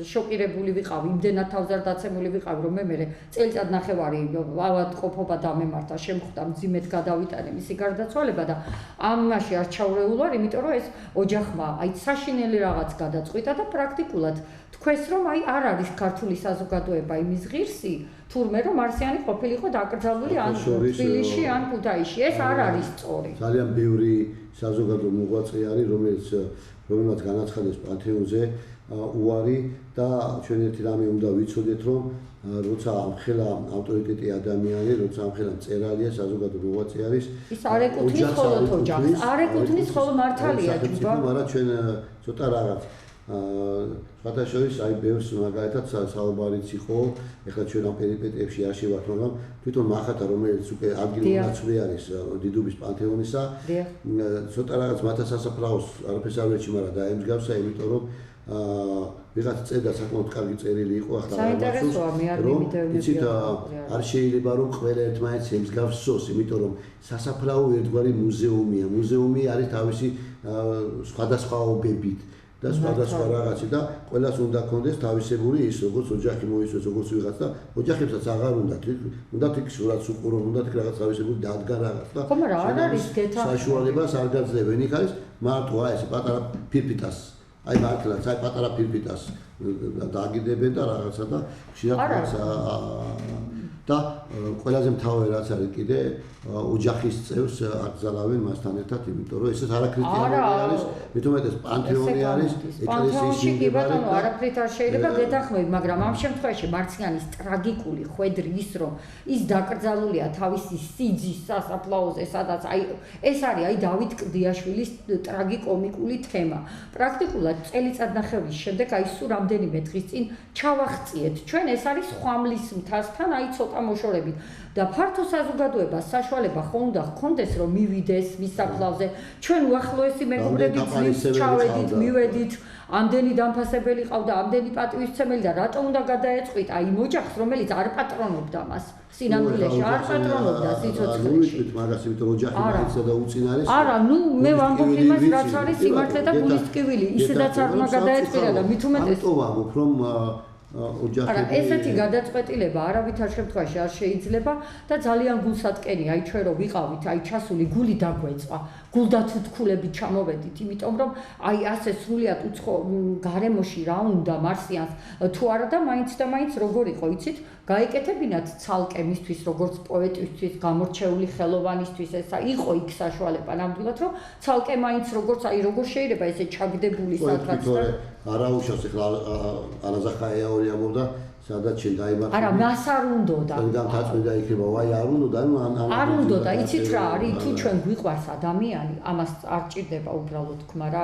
შოკირებული ვიყავი იმდენად თავზარდაცემული ვიყავი რომ მე წელიწადნახევარი ავადმყოფობა დამემართა შემხვდა მძიმედ გადავიტანე მისი გარდაცვალება და ამაში არ ჩავრეულ ვარ იმიტომ რომ ეს ოჯახმა აი საშინელი რაღაც გადაწყვიტა და პრაქტიკულად თქვეს რომ აი არ არის ქართული საზოგადოება იმის ღირსი თურმე რომ მარსიანი ყოფილიყო დაკრძალული ან თბილისში ან ქუთაისში ეს არ არის სწორი ძალიან ბევრი საზოგადო მოღვაწე არის რომელმაც განაცხადეს პანთეონზე უარი და ჩვენ ერთი რამე უნდა ვიცოდეთ რომ როცა ამხელა ავტორიტეტი ადამიანი როცა ამხელა მწერალია საზოგადო მოღვაწე არის ის არ ეკუთვნის მხოლოდ ოჯახს არ ეკუთვნის მხოლოდ მართალია ჯუბა მაგრამ ჩვენ ცოტა რაღაც სხვათაშორის აი ბევრს მაგალითად საუბარიც იყო ეხლა ჩვენ ამ პერიპეტიებში არ შევართ მაგრამ თვითონ მახათა რომელიც უკვე ადგილმონაცვლე არის დიდუბის პანთეონისა ცოტა რაღაც მათა სასაფლაოს არაფერს არ ვეჩი მაგრამ დაემსგავსა იმიტომ რომ ვიღაც წერდა საკმაოდ კარგი წერილი იყო ახლა საინტერესოა მე არ მიმიტევნები იცით არ შეიძლება რომ ყველა ერთმანეთს ემსგავსოს იმიტომ რომ სასაფლაო ერთგვარი მუზეუმია მუზეუმი არის თავისი სხვადასხვაობებით და სხვადასხვა რაღაცი და ყველას უნდა ქონდეს თავისებური ის როგორც ოჯახი მოისურვოს როგორც ვიღაც და ოჯახებსაც აღარ უნდა იქ სურათს უყურონ უნდა იქ რაღაც თავისებური დადგა რაღაც და ხომ რა არ არის გეთახმები საშუალებას არ გაძლევენ იქ არის მარტო აი ეს პატარა ფირფიტას აი მართლაც აი პატარა ფირფიტას დააგიდებენ და რაღაცა და ხშირად და ყველაზე მთავარი რაც არის კიდე ოჯახის წევს არ ძალავენ მასთან ერთად, იმიტომ რომ ესეც არაკრიტიკული არის, მით უმეტეს პანთეონი არის, ეკლესიის მიმდებარე. არაფრით არ შეიძლება გეთანხმები, მაგრამ ამ შემთხვევაში მარციანის ტრაგიკული ხვედრი ის რომ ის დაკრძალულია თავისი სიძის სასაფლაოზე, სადაც ეს არის დავით კლდიაშვილის ტრაგიკომიკული თემა. პრაქტიკულად წელიწადნახევრის შემდეგ სულ რამდენიმე დღის წინ ჩავახციეთ. ჩვენ ეს არის ხვამლის მთასთან ცოტა მოშორებით და ფართო საზოგადოებას საშუალება ხო უნდა ჰქონდეს რომ მივიდეს მის საფლავზე. ჩვენ უახლოესი მეგობრები ძლივს ჩავედით, მივედით, ამდენი დამფასებელი ყავდა, ამდენი პატივისცემელი და რატომ უნდა გადაეწყვიტა იმ ოჯახს, რომელიც არ პატრონობდა მას. სინამდვილეში არ პატრონობდა სიცოცხლეში. მაგას იმიტომ ოჯახი მაინც და უწინარეს. არა, მე ვამბობ იმას, რაც არის სიმართლე და გულის ტკივილი. ისედაც არ უნდა გადაეწყვიტა და მით უმეტეს ამიტომ რომ ოჯახები არა, ესეთი გადაწყვეტილება არავითარ შემთხვევაში არ შეიძლება და ძალიან გულსატკენი, ჩვენ რო ვიყავით, ჩასული გული დაგვეწვა. გულდათუთქულებით ჩამოვედით, იმიტომ რომ ასე სრულიად უცხო გარემოში რა უნდა მარსიანს თუ არა და მაინც როგორ იყო, იცით? გაეკეთებინათ ცალკე მისთვის, როგორც პოეტისთვის, გამორჩეული ხელოვანისთვის, ესა იყო იქ საშუალება ნამდვილად, რომ ცალკე მაინც როგორც როგორ შეიძლება ესე ჩაგდებული სადღაც და არაუშავს ახლა ანაზახაიაური ამბობდა სადაც შენ დაიბადა. არა, მას არ უნდოდა. გამდაწყვეტა იქნება, ვაი არ უნდოდა, არ უნდოდა, იცით რა არის, თუ ჩვენ გვიყვარს ადამიანი, ამას არ ჭირდება უბრალოდ თქმა რა,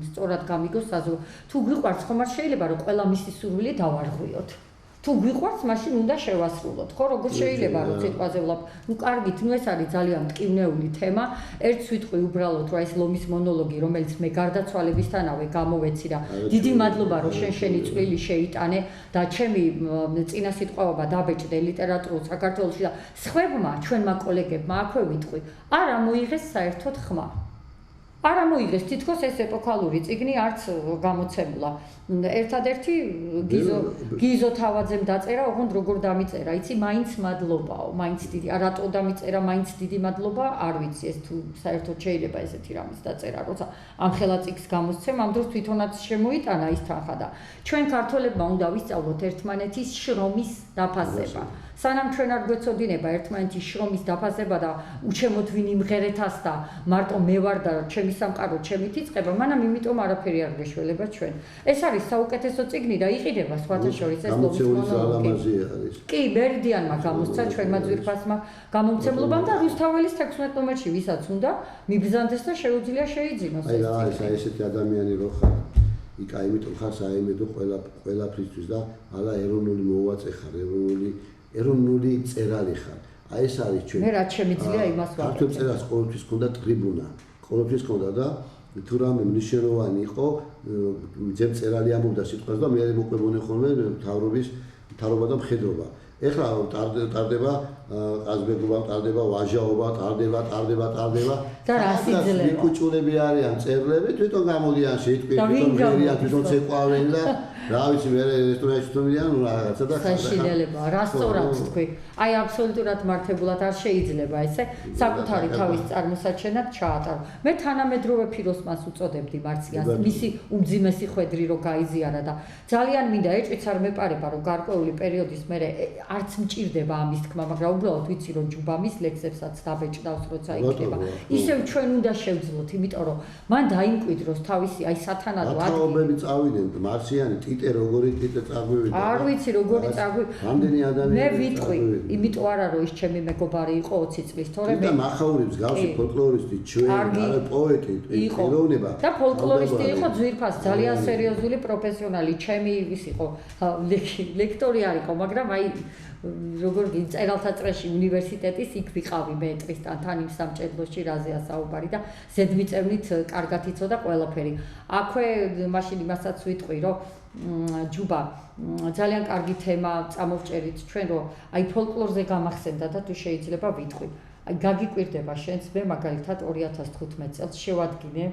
სწორად გამიგოს საზოგადო. თუ გვიყვარს, ხომ არ შეიძლება რომ ყველა მისი სურვილი დავარღვიოთ. თუ გვიყვარს, მაშინ უნდა შევასრულოთ, ხო, როგორ შეიძლება რომ სიტყვაზე ვლაპ. ნუ კარგით, ეს არის ძალიან მტკივნეული თემა. ერთ სიტყვი უბრალოდ რა ეს ლომის მონოლოგი, რომელიც მე გარდაცვალებისთანავე გამოვეცი და დიდი მადლობა რომ შენი წვლილი შეიტანე და ჩემი წინა სიტყვაობა დაბეჭდე ლიტერატურულ საქართველოში და სხვებმა, ჩვენმა კოლეგებმა აქვე ვიტყვი, არ ამოიღეს საერთოდ ხმა. არ ამოიღეს თითქოს ეს ეპოქალური წიგნი არც გამოცემულა. ერთადერთი გიზო თავაძემ დაწერა, ოღონდ როგორ დამიწერა, იცი, მაინც მადლობაო, მაინც დიდი, რატო დამიწერა, მაინც დიდი მადლობა, არ ვიცი ეს თუ საერთოდ შეიძლება ესეთი რამის დაწერა, როცა ამ ხელა წიგს გამოსცემ, ამ დროს თვითონაც შემოიტანა ის თანხა და ჩვენ ქართველებმა უნდა ვისწავლოთ ერთმანეთის შრომის დაფასება. სანამ ჩვენ არ გვეცოდინება ერთმანეთის შრომის დაფასება და უჩემოთ ვინ იმღერეთას და მარტო მე ვარ და ჩემი სამყარო ჩემით იწყება, მანამ იმიტომ არაფერი არ გვეშველება ჩვენ. ეს არის საუკეთესო წიგნი და იყიდება სხვათა შორის ეს ლომის მონოლოგი. კი, ბერდიანმა გამოსცა ჩვენმა ძვირფასმა გამომცემლობამ და რუსთაველის 16 ნომერში ვისაც უნდა მიბრძანდეს და შეუძლია შეიძინოს ეს. აი, ესეთი ადამიანი რო ხარ. იქა იმიტომ ხარ საიმედო ყველაფრისთვის და ალა ეროვნული მოღვაწე ხარ, ეროვნული წერალი ხარ. აი ეს არის ჩვენ. მე რაც შემიძლია იმას ვაკეთებ. ქართულ წერას ყოველთვის ჰქონდა ტრიბუნა. ყოველთვის ჰქონდა და თუ რამე მნიშვნელოვანი იყო, ძემ წერალი ამბობდა სიტყვას და მე მოყვებოდი ხოლმე მთავრობა და მხედრობა. ეხლა ტარდება ყაზბეგობა, ტარდება ვაჟაობა, ტარდება და რას იძლევა? მიკუჭულები არიან წერლები, თვითონ გამოდიან შეიტყვი, თვითონ მერიან, თვითონ ცეკვავენ და რა ვიცი მე რესტორანში თუმიდან რაღაცა და საშინელება, რა სწორად თქვი. აი აბსოლუტურად მართებულად არ შეიძლება ესე საკუთარი თავის წარმოსაჩენად ჩაატარო. მე თანამედროვე ფიროსმანს უწოდებდი მარციანს, მისი უმძიმესი ხვედრი რო გაიზიარა და ძალიან მინდა ეჭვიც არ მეპარება რომ გარკვეული პერიოდის მერე არც მჭირდება ამის თქმა, მაგრამ უბრალოდ ვიცი რომ ჯუბამის ლექსებსაც დაბეჭდავს როცა იქნება. ისევ ჩვენ უნდა შევძლოთ, იმიტომ რომ მან დაიმკვიდროს თავისი აი სათანადო ადგილი. ათაობები წავიდნენ მარციანი ტიტე როგორი ტიტე წაგვივიდა. არ ვიცი როგორი წაგვივიდა. რამდენი ადამიანი მე ვიტყვი, იმიტომ არა რომ ის ჩემი მეგობარი იყო 20 წლის, თორემ და მახაურებს გავსი ფოლკლორისტი, ჩვენ არა პოეტი, ეროვნება. და ფოლკლორისტი იყო ძვირფას, ძალიან სერიოზული პროფესიონალი, ჩემი ის იყო ლექტორი არ იყო, მაგრამ აი როგორ წერალთა წრეში უნივერსიტეტის იქ ვიყავი მე ტრისტანთან იმ სამჭედლოში რაზეა საუბარი და ზედმიწევნით კარგად იცოდა ყველაფერი. აქვე მაშინ იმასაც ვიტყვი რომ ჯუბა ძალიან კარგი თემა წამოვჭერით ჩვენ რომ აი ფოლკლორზე გამახსენდა და თუ შეიძლება ვიტყვი. აი გაგიკვირდება შენს მე მაგალითად 2015 წელს შევადგინე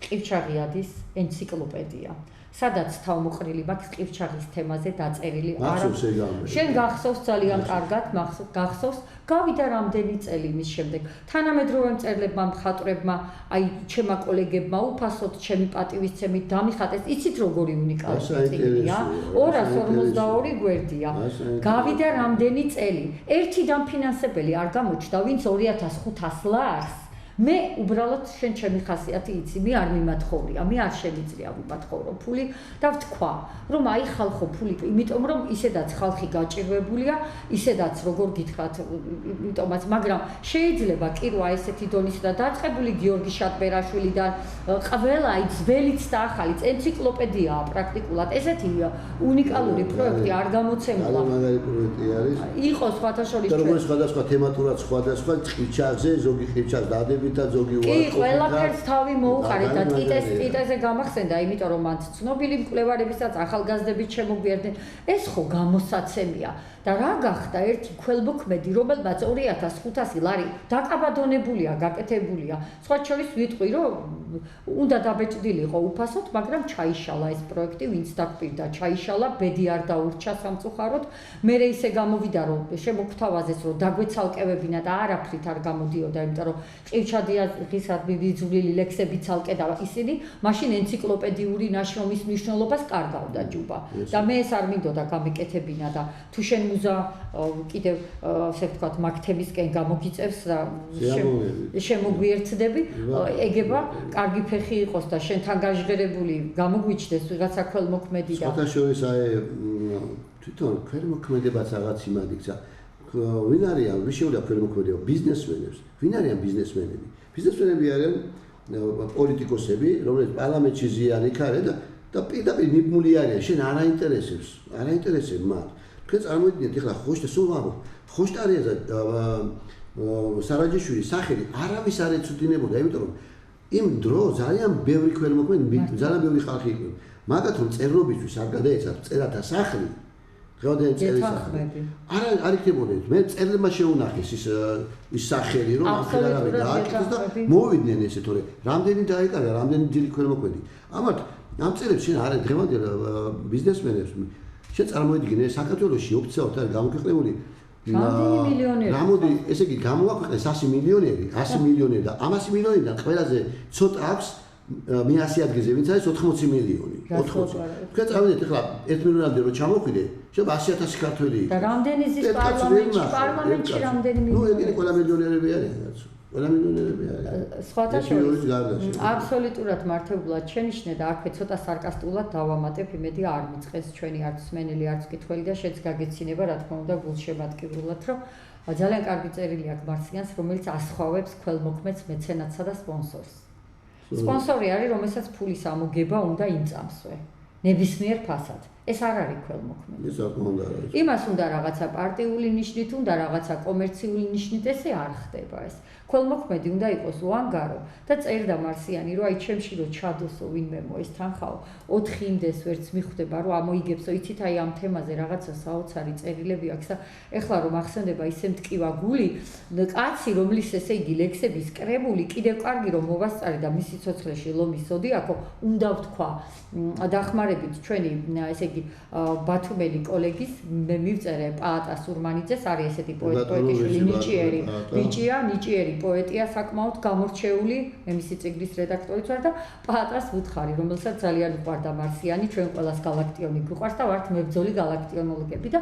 ყივჩაღიადის ენციკლოპედია. სადაც თავმოყრილი მაქვს ყივჩაღის თემაზე დაწერილი. მახსოვს ეგ ამ. შენ გახსოვს ძალიან კარგად, გახსოვს, გავიდა რამდენი წელი მის შემდეგ. თანამედროვე მწერლებმა, მხატვრებმა, აი ჩემმა კოლეგებმა უფასოდ ჩემი პატივისცემით დამიხატეს. იცით როგორი უნიკალური წიგნია? 242 გვერდია. გავიდა რამდენი წელი. ერთი დამფინანსებელი არ გამოჩნდა, ვინც 2500 ლარს მე უბრალოდ შენ ჩემი ხასიათი იცი, მე არ მიმათხოვრია, მე არ შემიძლია ვიმათხოვრო ფული და ვთქვა, რომ აი ხალხო ფული, იმიტომ რომ ისედაც ხალხი გაჭირვებულია, ისედაც როგორ გითხრათ, იმიტომაც, მაგრამ შეიძლება კი რა ესეთი დონის და დაწყებული გიორგი შატბერაშვილიდან ყველა აი ძველიც და ახალიც ენციკლოპედიაა პრაქტიკულად. ესეთი უნიკალური პროექტი არ გამოცემულა. მაგარი პროექტი არის. იყო სხვათა შორის და როგორც სხვადასხვა თემატურად სხვადასხვა ყივჩაღზე, ზოგი ყივჩაღ დადებით და ზოგი უარყოფით. კი, ყველაფერს თავი მოუყარეთ და ტიტეზე გამახსენდა, იმიტომ რომ მან ცნობილი მკვლევარებისაც ახალგაზრდებით შემოგვიერთდნენ. ეს ხო გამოსაცემია. და რა გახდა ერთი ქველმოქმედი, რომელმაც 2500 ლარი დაკაბადონებულია, გაკეთებულია. სხვა შორის ვიტყვი, რომ უნდა დაბეჭდილიყო უფასოდ, მაგრამ ჩაიშალა ეს პროექტი, ვინც დაგპირდა, ჩაიშალა, ბედი არ დაურჩა სამწუხაროდ. მერე ისე გამოვიდა, რომ შემოგთავაზეს, რომ დაგვეცალკევებინა და არაფრით არ გამოდიოდა, იმიტომ რომ ყივჩადიაღისადმი ვიძვლილი ლექსები ცალკე და ისინი მაშინ ენციკლოპედიური ნაშრომის მნიშვნელობას კარგავდა ჯუბა. და მე ეს არ მინდოდა გამეკეთებინა და თუ შენ მუზა კიდევ ასე ვთქვათ მაგთებისკენ გამოგიწევს და შემოგვიერთდები, ეგება კარგი ფეხი იყოს და შენთან გაჟღერებული გამოგვიჩნდეს ვიღაცა ქველმოქმედი და სხვათა შორის აი თვითონ ქველმოქმედებაც რაღაც იმად იქცა. ვინ არიან, ვის შეუძლია ქველმოქმედება? ბიზნესმენებს. ვინ არიან ბიზნესმენები? ბიზნესმენები არიან პოლიტიკოსები, რომლებიც პარლამენტში ზიანი ქარენ და პირდაპირ ნიბმული არიან. შენ არ აინტერესებს მათ. თქვენ წარმოიდგინეთ ახლა ხოშტა სულ ამბობ. ხოშტარიაზე სარაჯიშვილის სახელი არავის არ ეცოდინებოდა, იმიტომ რომ იმ დრო ძალიან ბევრი ქველმოქმედი, ძალიან ბევრი ხალხი იყო. მაგათ რომ წერნობისთვის არ გადაეცათ წერათა სახლი, ღოდენ წერის სახლი. არ იქნებოდა. მე წერლებმა შეუნახეს ის სახელი, რომ ახლა არავინ დააკეთეს და მოვიდნენ ესე თორე რამდენი დაიკარგა, რამდენი ძილი ქველმოქმედი. ამათ ამ წერებს შენ არ დღევანდელ ბიზნესმენებს შენ წარმოიდგინე საქართველოში ოფიციალურად არის გამოქვეყნებული რამდენი მილიონერი. გამოდი, ესე იგი გამოაქვეყნეს 100 მილიონერი და ამ 100 მილიონიდან ყველაზე ცოტა აქვს მე-100 ადგილზე, ვინც არის 80 მილიონი. 80. თქვენ წავიდეთ ახლა 1 მილიონამდე რო ჩამოვიდე, შეიძლება 100,000 ქართველი. და რამდენი ზის პარლამენტში რამდენი მილიონერი. ნუ ეგენი ყველა მილიონერები არიან, კაცო. ყველა მილიონერები არიან. სხვათა შორის აბსოლუტურად მართებულად შენიშნე და აქვე ცოტა სარკასტულად დავამატებ, იმედი არ მიწყეს ჩვენი არც მსმენელი, არც მკითხველი და შეც გაგეცინება, რა თქმა უნდა, გულშემატკივრულად, რომ ძალიან კარგი წერილი აქვს მარსიანს, რომელიც ასხვავებს ქველმოქმედს, მეცენატსა და სპონსორს. სპონსორი არის, რომელსაც ფულის ამოგება უნდა იმწამსვე. ნებისმიერ ფასად. ეს არ არის ქველმოქმედი. ეს არ უნდა არის. იმას უნდა რაღაცა პარტიული ნიშნით, უნდა რაღაცა კომერციული ნიშნით, ესე არ ხდება ეს. ქველმოქმედი უნდა იყოს უანგარო და წერდა მარსიანი, რომ აი ჩემში რო ჩადოსო ვინმე ეს თანხაო 4 იმდეს ვერც მიხვდება, რომ ამოიგებსო, იცით აი ამ თემაზე რაღაცა საოცარი წერილები აქვს და ეხლა რომ ახსენდება ისე მტკივა გული, კაცი რომლის ესე იგი ლექსების კრებული კიდევ კარგი რომ მოვასწარი და მისი ცოცხლეში ლომის ზოდიაქო, უნდა ვთქვა დახმარებით ჩვენი ესე იგი ბათუმელი კოლეგის მე მივწერე პაატა სურმანიძეს, არის ესეთი პოეტიშვილი ნიჭიერი ნიჭიერი პოეტია საკმაოდ გამორჩეული, მე მისი წიგნის რედაქტორიც ვარ და პაატას ვუთხარი, რომელსაც ძალიან უყვარდა მარსიანი, ჩვენ ყველას galaktioni გვიყვარს და ვართ მებრძოლი galaktionologები და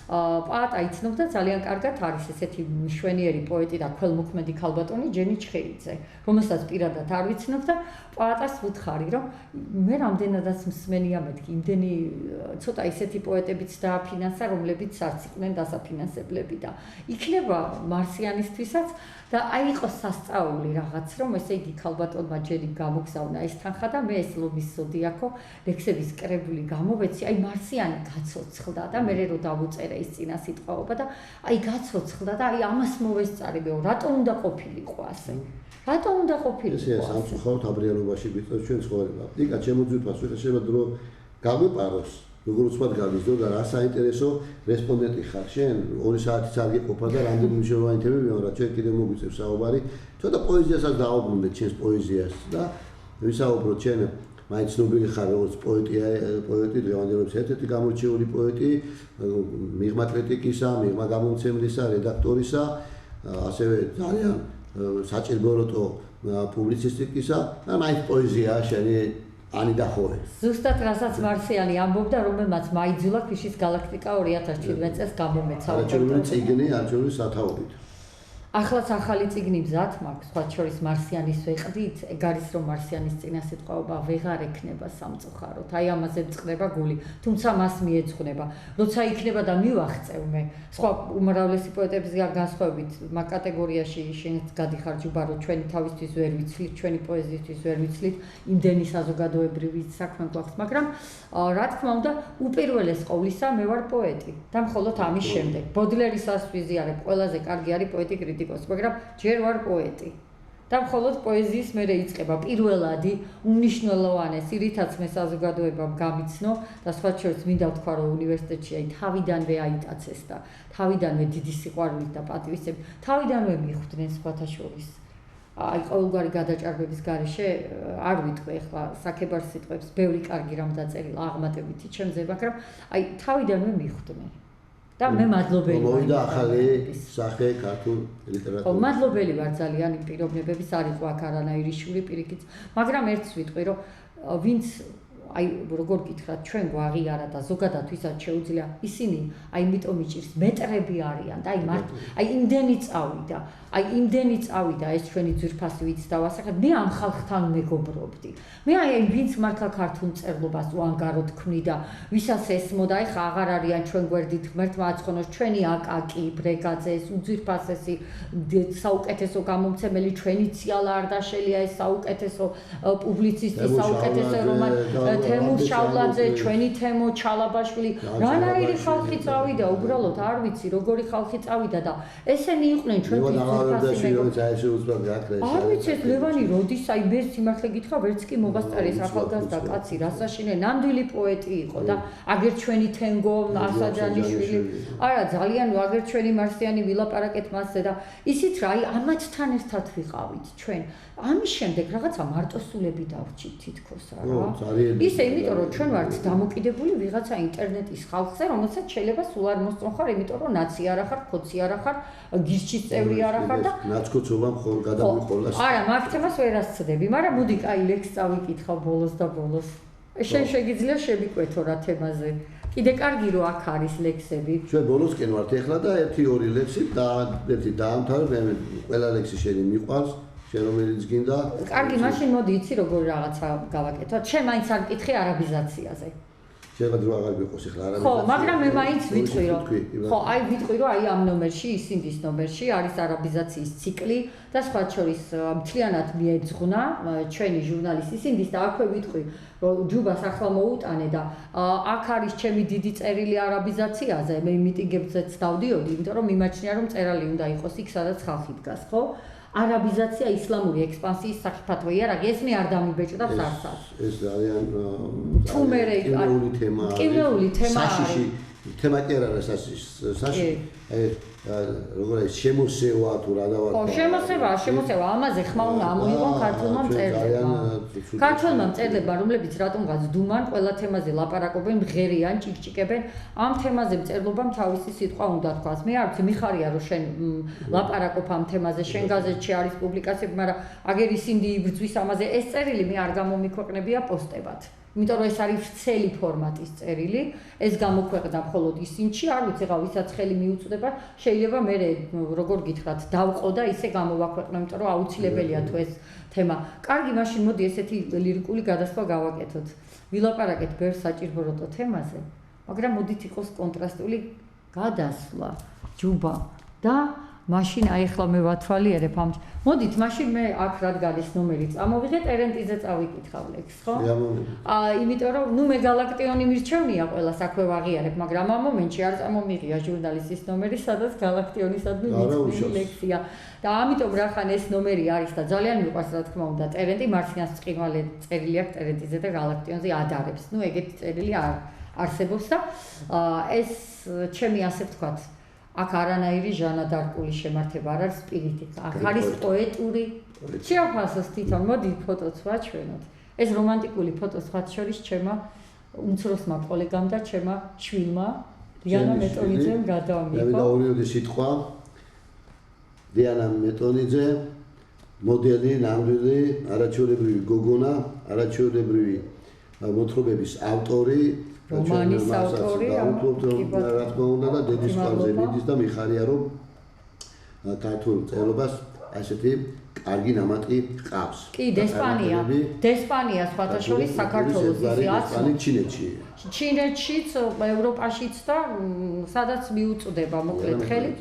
პაატა იცნობდა ძალიან კარგად არის ესეთი მშვენიერი პოეტი და ქველმოქმედი ქალბატონი ჯენი ჩხეიძე, რომელსაც პირადად არ ვიცნობ და პაატას ვუთხარი, რომ მე რამდენადაც მსმენია მეთქი, იმდენი ცოტა ისეთი პოეტებიც დააფინანსა, რომლებიც არც იყვნენ დასაფინანსებლები და იქნება მარსიანისთვისაც და აი იყოს სასწაული რაღაც, რომ ესე იგი ქალბატონმა ჯერი გამოგზავნა ეს თანხა და მე ეს ლომის ზოდიაქო ლექსების კრებული გამოვეცი, აი მარსიანი გაცოცხლდა და მე რო დავუწერე ის წინა სიტყვაობა და აი გაცოცხლდა და აი ამას მოვესწარებეო, რატომ უნდა ყოფილიყო ასე? რატომ უნდა ყოფილიყო? ესე სამწუხაროდ აბრიალობაში გვიწევს ჩვენ ცხოვრება. იკა შემოძვირთვას შეიძლება დრო გაგვეპაროს. როგორც ვთქვათ გავიზდო და რა საინტერესო რესპონდენტი ხარ შენ 2 საათიც არ გიყოფა და რამდენი მნიშვნელოვანი თემები მეორა ჩვენ კიდევ მოგვიწევს საუბარი ცოტა პოეზიასაც დააუბრუნდეთ ჩვენს პოეზიას და ვისაუბროთ ჩვენ მაინც ცნობილი ხარ როგორც პოეტი, დღევანდელობის ერთ-ერთი გამორჩეული პოეტი, მიღმა კრიტიკისა, მიღმა გამომცემლისა, რედაქტორისა, ასევე ძალიან საჭიროებო პუბლიცისტიკისა და მაინც პოეზია შენი ანი დახოე. ზუსტად რასაც მარსიანი ამბობდა, რომელმაც მაიძულა ქვიშის გალაქტიკა 2017 წელს გამომეცა. არაჩვენებული წიგნი, არაჩვენებული სათაურით. ახლაც ახალი წიგნი მზად მაქვს, სხვა შორის მარსიანის ვეყდით, ეგ არის რომ მარსიანის წინასიტყვაობა ვეღარ ექნება სამწუხაროდ. აი ამაზე წყდება გული, თუმცა მას მიეძღვნება. როცა იქნება და მივახწევ მე, სხვა უმრავლესი პოეტებისგან განსხვავებით, მაგ კატეგორიაში შენც გადიხარ ჯუბარო, ჩვენი თავისთვის ვერ ვიცლით, ჩვენი პოეზიისთვის ვერ ვიცლით, იმდენი საზოგადოებრივი საქმე გვაქვს, მაგრამ რა თქმა უნდა, უპირველეს ყოვლისა მე ვარ პოეტი და მხოლოდ ამის შემდეგ. ბოდლერისას ვიზიარებ, ყველაზე კარგი არის პოეტი კრიტიკოსი, მაგრამ ჯერ ვარ პოეტი. და მხოლოდ პოეზიის მერე იწყება პირველადი, უმნიშვნელოვანესი, რითაც მე საზოგადოებამ გამიცნო და სხვა შორის მინდა ვთქვა, რომ უნივერსიტეტში აი თავიდანვე აიტაცეს და თავიდანვე დიდი სიყვარულით და პატივისცემით, თავიდანვე მიხვდნენ სხვათა შორის. აი ყოველგვარი გადაჭარბების გარეშე არ ვიტყვი ახლა საქებარ სიტყვებს, ბევრი კარგი რამ დაწერილა აღმატებითი ჩემზე, მაგრამ აი თავიდანვე მიხვდნენ. და მე მადლობელი ვარ. მოვიდა ახალი სახე ქართულ ლიტერატურაში. მადლობელი ვარ ძალიან იმ პიროვნებების არ იყო აქ არანაირი შური პირიქით, მაგრამ ერთს ვიტყვი, რომ ვინც აი როგორ გითხრათ, ჩვენ გვაღიარა და ზოგადად ვისაც შეუძლია, ისინი აი იმიტომ იჭირს მეტრები არიან და აი იმდენი წავიდა ეს ჩვენი ძვირფასი ვიც დავასახეთ, მე ამ ხალხთან მეგობრობდი. მე აი ვინც მართლა ქართულ მწერლობას უანგაროდ ქმნი და ვისაც ესმოდა, ეხა აღარ არიან ჩვენ გვერდით, ღმერთმა აცხონოს ჩვენი აკაკი, ბრეგაძე, უძვირფასესი საუკეთესო გამომცემელი, ჩვენი ციალა არდაშელია, ეს საუკეთესო პუბლიცისტი, საუკეთესო რომანი თემურ შავლაძე, ჩვენი თემო ჩალაბაშვილი, რანაირი ხალხი წავიდა, უბრალოდ არ ვიცი, როგორი ხალხი წავიდა და ესენი იყვნენ ჩვენთვის ძვირფასი მეგობრები. არ ვიცი, ეს ლევანი როდის, აი მე სიმართლე გითხრა, ვერც კი მოვასწარეს ახალგაზრდა კაცი, რასაშინე, ნამდვილი პოეტი იყო და აგერ ჩვენი თენგო ასაჯანიშვილი, არა ძალიან აგერ ჩვენი მარსიანი ვილაპარაკეთ მასზე და ისიც რა, აი ამათთან ერთად ვიყავით ჩვენ. ამის შემდეგ რაღაცა მარტოსულები დავრჩით თითქოს რა. ისე იმიტომ რომ ჩვენ ვართ დამოკიდებული ვიღაცა ინტერნეტის ხალხზე, რომელსაც შეიძლება სულ არ მოსწონ ხარ, იმიტომ რომ ნაცი არ ახარ, ხოცი არ ახარ, გიშჩის წევრი არ ახარ და ნაცკოცობა მხოლოდ გადამიყოლას. არა, მაგ თემას ვერ ასწდები, მაგრამ მოდი კაი ლექს წავიკითხავ ბოლოს და ბოლოს. შენ შეგიძლია შევიკვეთო რა თემაზე. კიდე კარგი რომ აქ არის ლექსები. ჩვენ ბოლოსკენ ვართ ეხლა და 1-2 ლექსი და ერთი დაამთავრე, მე ყველა ლექსი შენი მიყვარს. რომელიც გინდა. კარგი, მაშინ მოდი იცი როგორი რაღაცა გავაკეთოთ. შენ მაინც არ მკითხე არაბიზაციაზე. შეიძლება აღარ გიყოს ახლა არაბიზაცია. ხო, მაგრამ მე მაინც ვიტყვი რომ ხო, აი ვიტყვი რომ აი ამ ნომერში, ისინდის ნომერში არის არაბიზაციის ციკლი და სხვა შორის მთლიანად მიეძღვნა ჩვენი ჟურნალის ისინდის და აქვე ვიტყვი რომ ჯუბას ახლა მოუტანე და აქ არის ჩემი დიდი წერილი არაბიზაციაზე. მე მიტინგებზეც დავდიოდი, იმიტომ რომ მიმაჩნია რომ წერალი უნდა იყოს იქ, სადაც ხალხი დგას, ხო? არაბიზაცია ისლამური ექსპანსიის საფათო იარაღი, ეს მე არ დამიბეჭდავს არცად. ეს ძალიან კიმეული თემა არის. საშიში თემა კი არ არის საშიში. როგორ არის შემოსევა თუ რა დავარ. ხო, შემოსევა, ამაზე ხმა უნდა ამოიღონ ქართულმა მწერლებმა. ქართულმა მწერლებმა, რომლებიც რატომღაც დუმან, ყველა თემაზე ლაპარაკობენ, მღერიან, ჭიკჭიკებენ, ამ თემაზე მწერლობამ თავისი სიტყვა უნდა თქვას. მე არ ვიცი, მიხარია რომ შენ ლაპარაკობ ამ თემაზე, შენ გაზეთში არის პუბლიკაციები, მაგრამ აგერ ისინი იბრძვის ამაზე, ეს წერილი მე არ გამომიქვეყნებია პოსტებად. იმიტომ რომ ეს არის ვრცელი ფორმატის წერილი, ეს გამოქვეყნდა მხოლოდ ისინში, არ ვიცი, რა ვისაც ხელი მიუწვდება, შეიძლება მე როგორ გითხრათ, დავყო და ისე გამოვაქვეყნო, იმიტომ რომ აუცილებელია თუ ეს თემა. კარგი, მაშინ მოდი ესეთი ლირიკული გადასვლა გავაკეთოთ. ვილაპარაკეთ ბევრ საჭიროებო თემაზე, მაგრამ მოდით იყოს კონტრასტული გადასვლა, ჯუბა და მაშინ აი ახლა მე ვათვალიერებ ამ. მოდით, მაშინ მე აქ რადგან ეს ნომერი წამოვიღე, ტერენტიზე წავიკითხავ ლექს, ხო? იმიტომ რომ ნუ მე გალაქტიონი მირჩევნია ყველას აქვე ვაღიარებ, მაგრამ ამ მომენტში არ წამომიღია ჟურნალისტის ნომერი, სადაც გალაქტიონისადმი მიწვეული ლექსია. და ამიტომ რახან ეს ნომერი არის და ძალიან მიყვარს რა თქმა უნდა ტერენტი, მარსიანს ბრწყინვალე წერილი აქვს ტერენტიზე და გალაქტიონზე ადარებს. ნუ ეგეთი წერილი არსებობს და ეს ჩემი ასე ვთქვათ აქ არანაირი ჟანადარკული შემართება არ არის სპირიტიკა. აქ არის პოეტური. შეაფასოს თვითონ, მოდი ფოტოც ვაჩვენოთ. ეს რომანტიკული ფოტო სხვათა შორის ჩემმა უმცროსმა კოლეგამ და ჩემმა შვილმა დიანა მეტონიძემ გადავმიღო. და ორი სიტყვა დიანა მეტონიძე მოდელი, ნამდვილი, არაჩვეულებრივი გოგონა, არაჩვეულებრივი მოთხრობების ავტორი, რომანის ავტორი, რა თქმა უნდა და დედის წყალზე მიდის და მიხარია რომ ქართულ წერობას ასეთი კარგი ნამატი ყავს. კი, დესპანია სხვათა შორის საქართველოს ისე ჩინეთშიც, ევროპაშიც და სადაც მიუწვდება მოკლედ ხელი.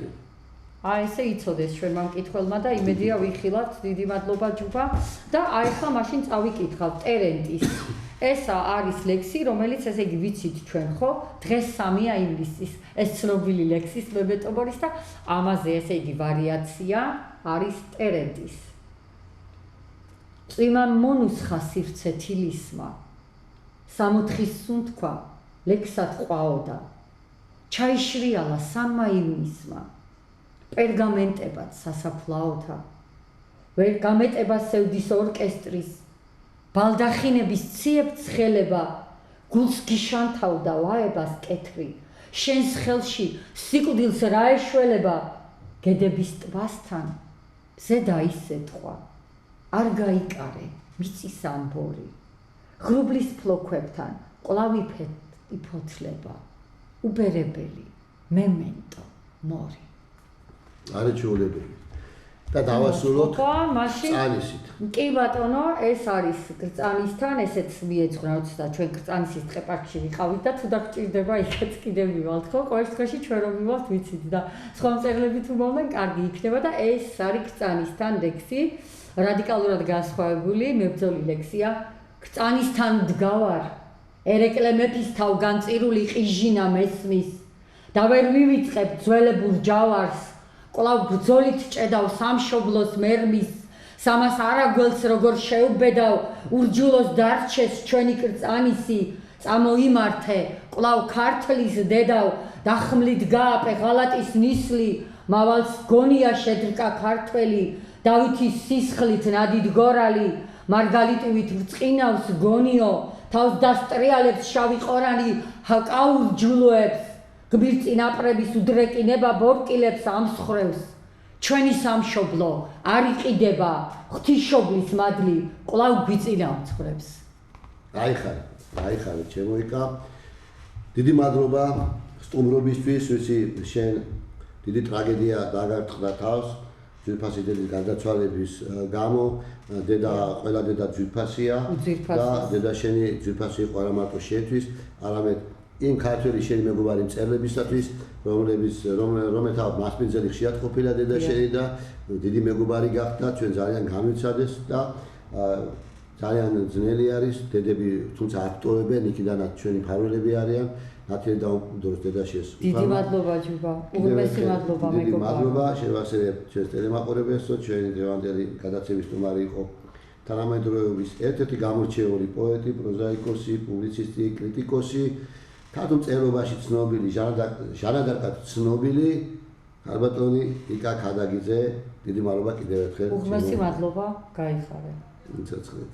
აი ესე იცოდეს ჩვენმა მკითხველმა და იმედია ვიხილავთ, დიდი მადლობა ჯუბა და აი ახლა მაშინ წავიკითხავთ ტერენტის. ეს არის ლექსი, რომელიც ესე იგი ვიცით ჩვენ, ხო? დღეს 3 ივლისის ეს ცნობილი ლექსის მებეტობორის და ამაზე ესე იგი ვარიაცია არის ტერენტის. წვიმა მონუსხა სივრცე თილისმა, 60 სუნთქვა ლექსად ყვაოდა, ჩაიშრიალა 3 ივნისმა, პერგამენტებად სასაფლაოთა, ვერ გამეტება სევდის ორკესტრის, ბალდახინების ციებ ცხელება, გულს გიშანთავდა ვაებას კეთრი, შენს ხელში სიკვდილს რა ეშველება, გედების ტბასთან, ზედა ისე თქვა, არ გაიკარე მიწის ამბორი, ღრუბლის ფლოქვებთან ყლავი ფოთლება, უბერებელი, მემენტო, მორი. არაჩვეულებრივი. და დავასრულოთ წანისით. კი ბატონო, ეს არის გრწანისთან, ესეც მიეძღვნა, როცა ჩვენ გრწანისის ტყეპარკში ვიყავით და თუ დაგჭირდება იქაც კიდევ მივალთ, ხო? ყოველ შემთხვევაში ჩვენ რომ მივალთ, ვიცით და სხვა მწერლები თუ მომენ, კარგი იქნება და ეს არის გრწანისთან ლექსი, რადიკალურად განსხვავებული, მებრძოლი ლექსია. გრწანისთან დგავარ, ერეკლე მეფის თავგანწირული ყიჟინა მესმის და ვერ ვივიწყებ ძველებურ ჯავარს. ყლავ ბრძოლით ჭედავ სამშობლოს მერმის, სამას არაგველს როგორ შეუბედავ, ურჯულოს დარჩეს ჩვენი კრწანისი, წამოიმართე, ყლავ ქართლის დედავ, დახმლით გააპე ღალატის ნისლი, მავალს გონია შედრკა ქართველი, დავითის სისხლით ნადიდ გორალი, მარგალიტივით ვრწყინავს გონიო, თავს დასტრიალებს შავი ყორანი, ჰაკაურ ჯულოებს, გბირწინაპრების უდრეკინება ბორკილებს ამსხრევს, ჩვენი სამშობლო არ იყიდება, ღვთისმშობლის მადლი ყლავ გვიწინამსხვრევს. აიხარე, ჩემოიკა. დიდი მადლობა სტუმრობისთვის, ვიცი შენ დიდი ტრაგედია დაგარტყდა თავს, ძვირფასი დედის გარდაცვალების გამო, ყველა დედა ძვირფასია და დედა შენი ძვირფასი იყო არა მარტო შენთვის, არამედ იმ ქართველი შენი მეგობარი მწერლებისათვის, რომელთა მასპინძელი ხშირად ყოფილა დედა შენი და დიდი მეგობარი გახდა, ჩვენ ძალიან გამივცადეს და ძალიან ძნელი არის, დედები თუმცა აქტოვებენ, იქიდანაც ჩვენი მფარველები არიან, ნათელი დაუმკვიდროს დედაშენს. დიდი მადლობა ჯუბა, უღრმესი მადლობა მეგობარ. დიდი მადლობა, შევასწრებ ჩვენს ტელემაყურებელსო, ჩვენი დღევანდელი გადაცემის სტუმარი იყო თანამედროვეობის ერთ-ერთი გამორჩეული პოეტი, პროზაიკოსი, პუბლიცისტი, კრიტიკოსი, ქართულ წერობაში ცნობილი, ჟანადარკად ცნობილი ქალბატონი იკა ქადაგიძე. დიდი მადლობა კიდევ ერთხელ. უღრმესი მადლობა, გაიხარე. მიცოცხლეთ.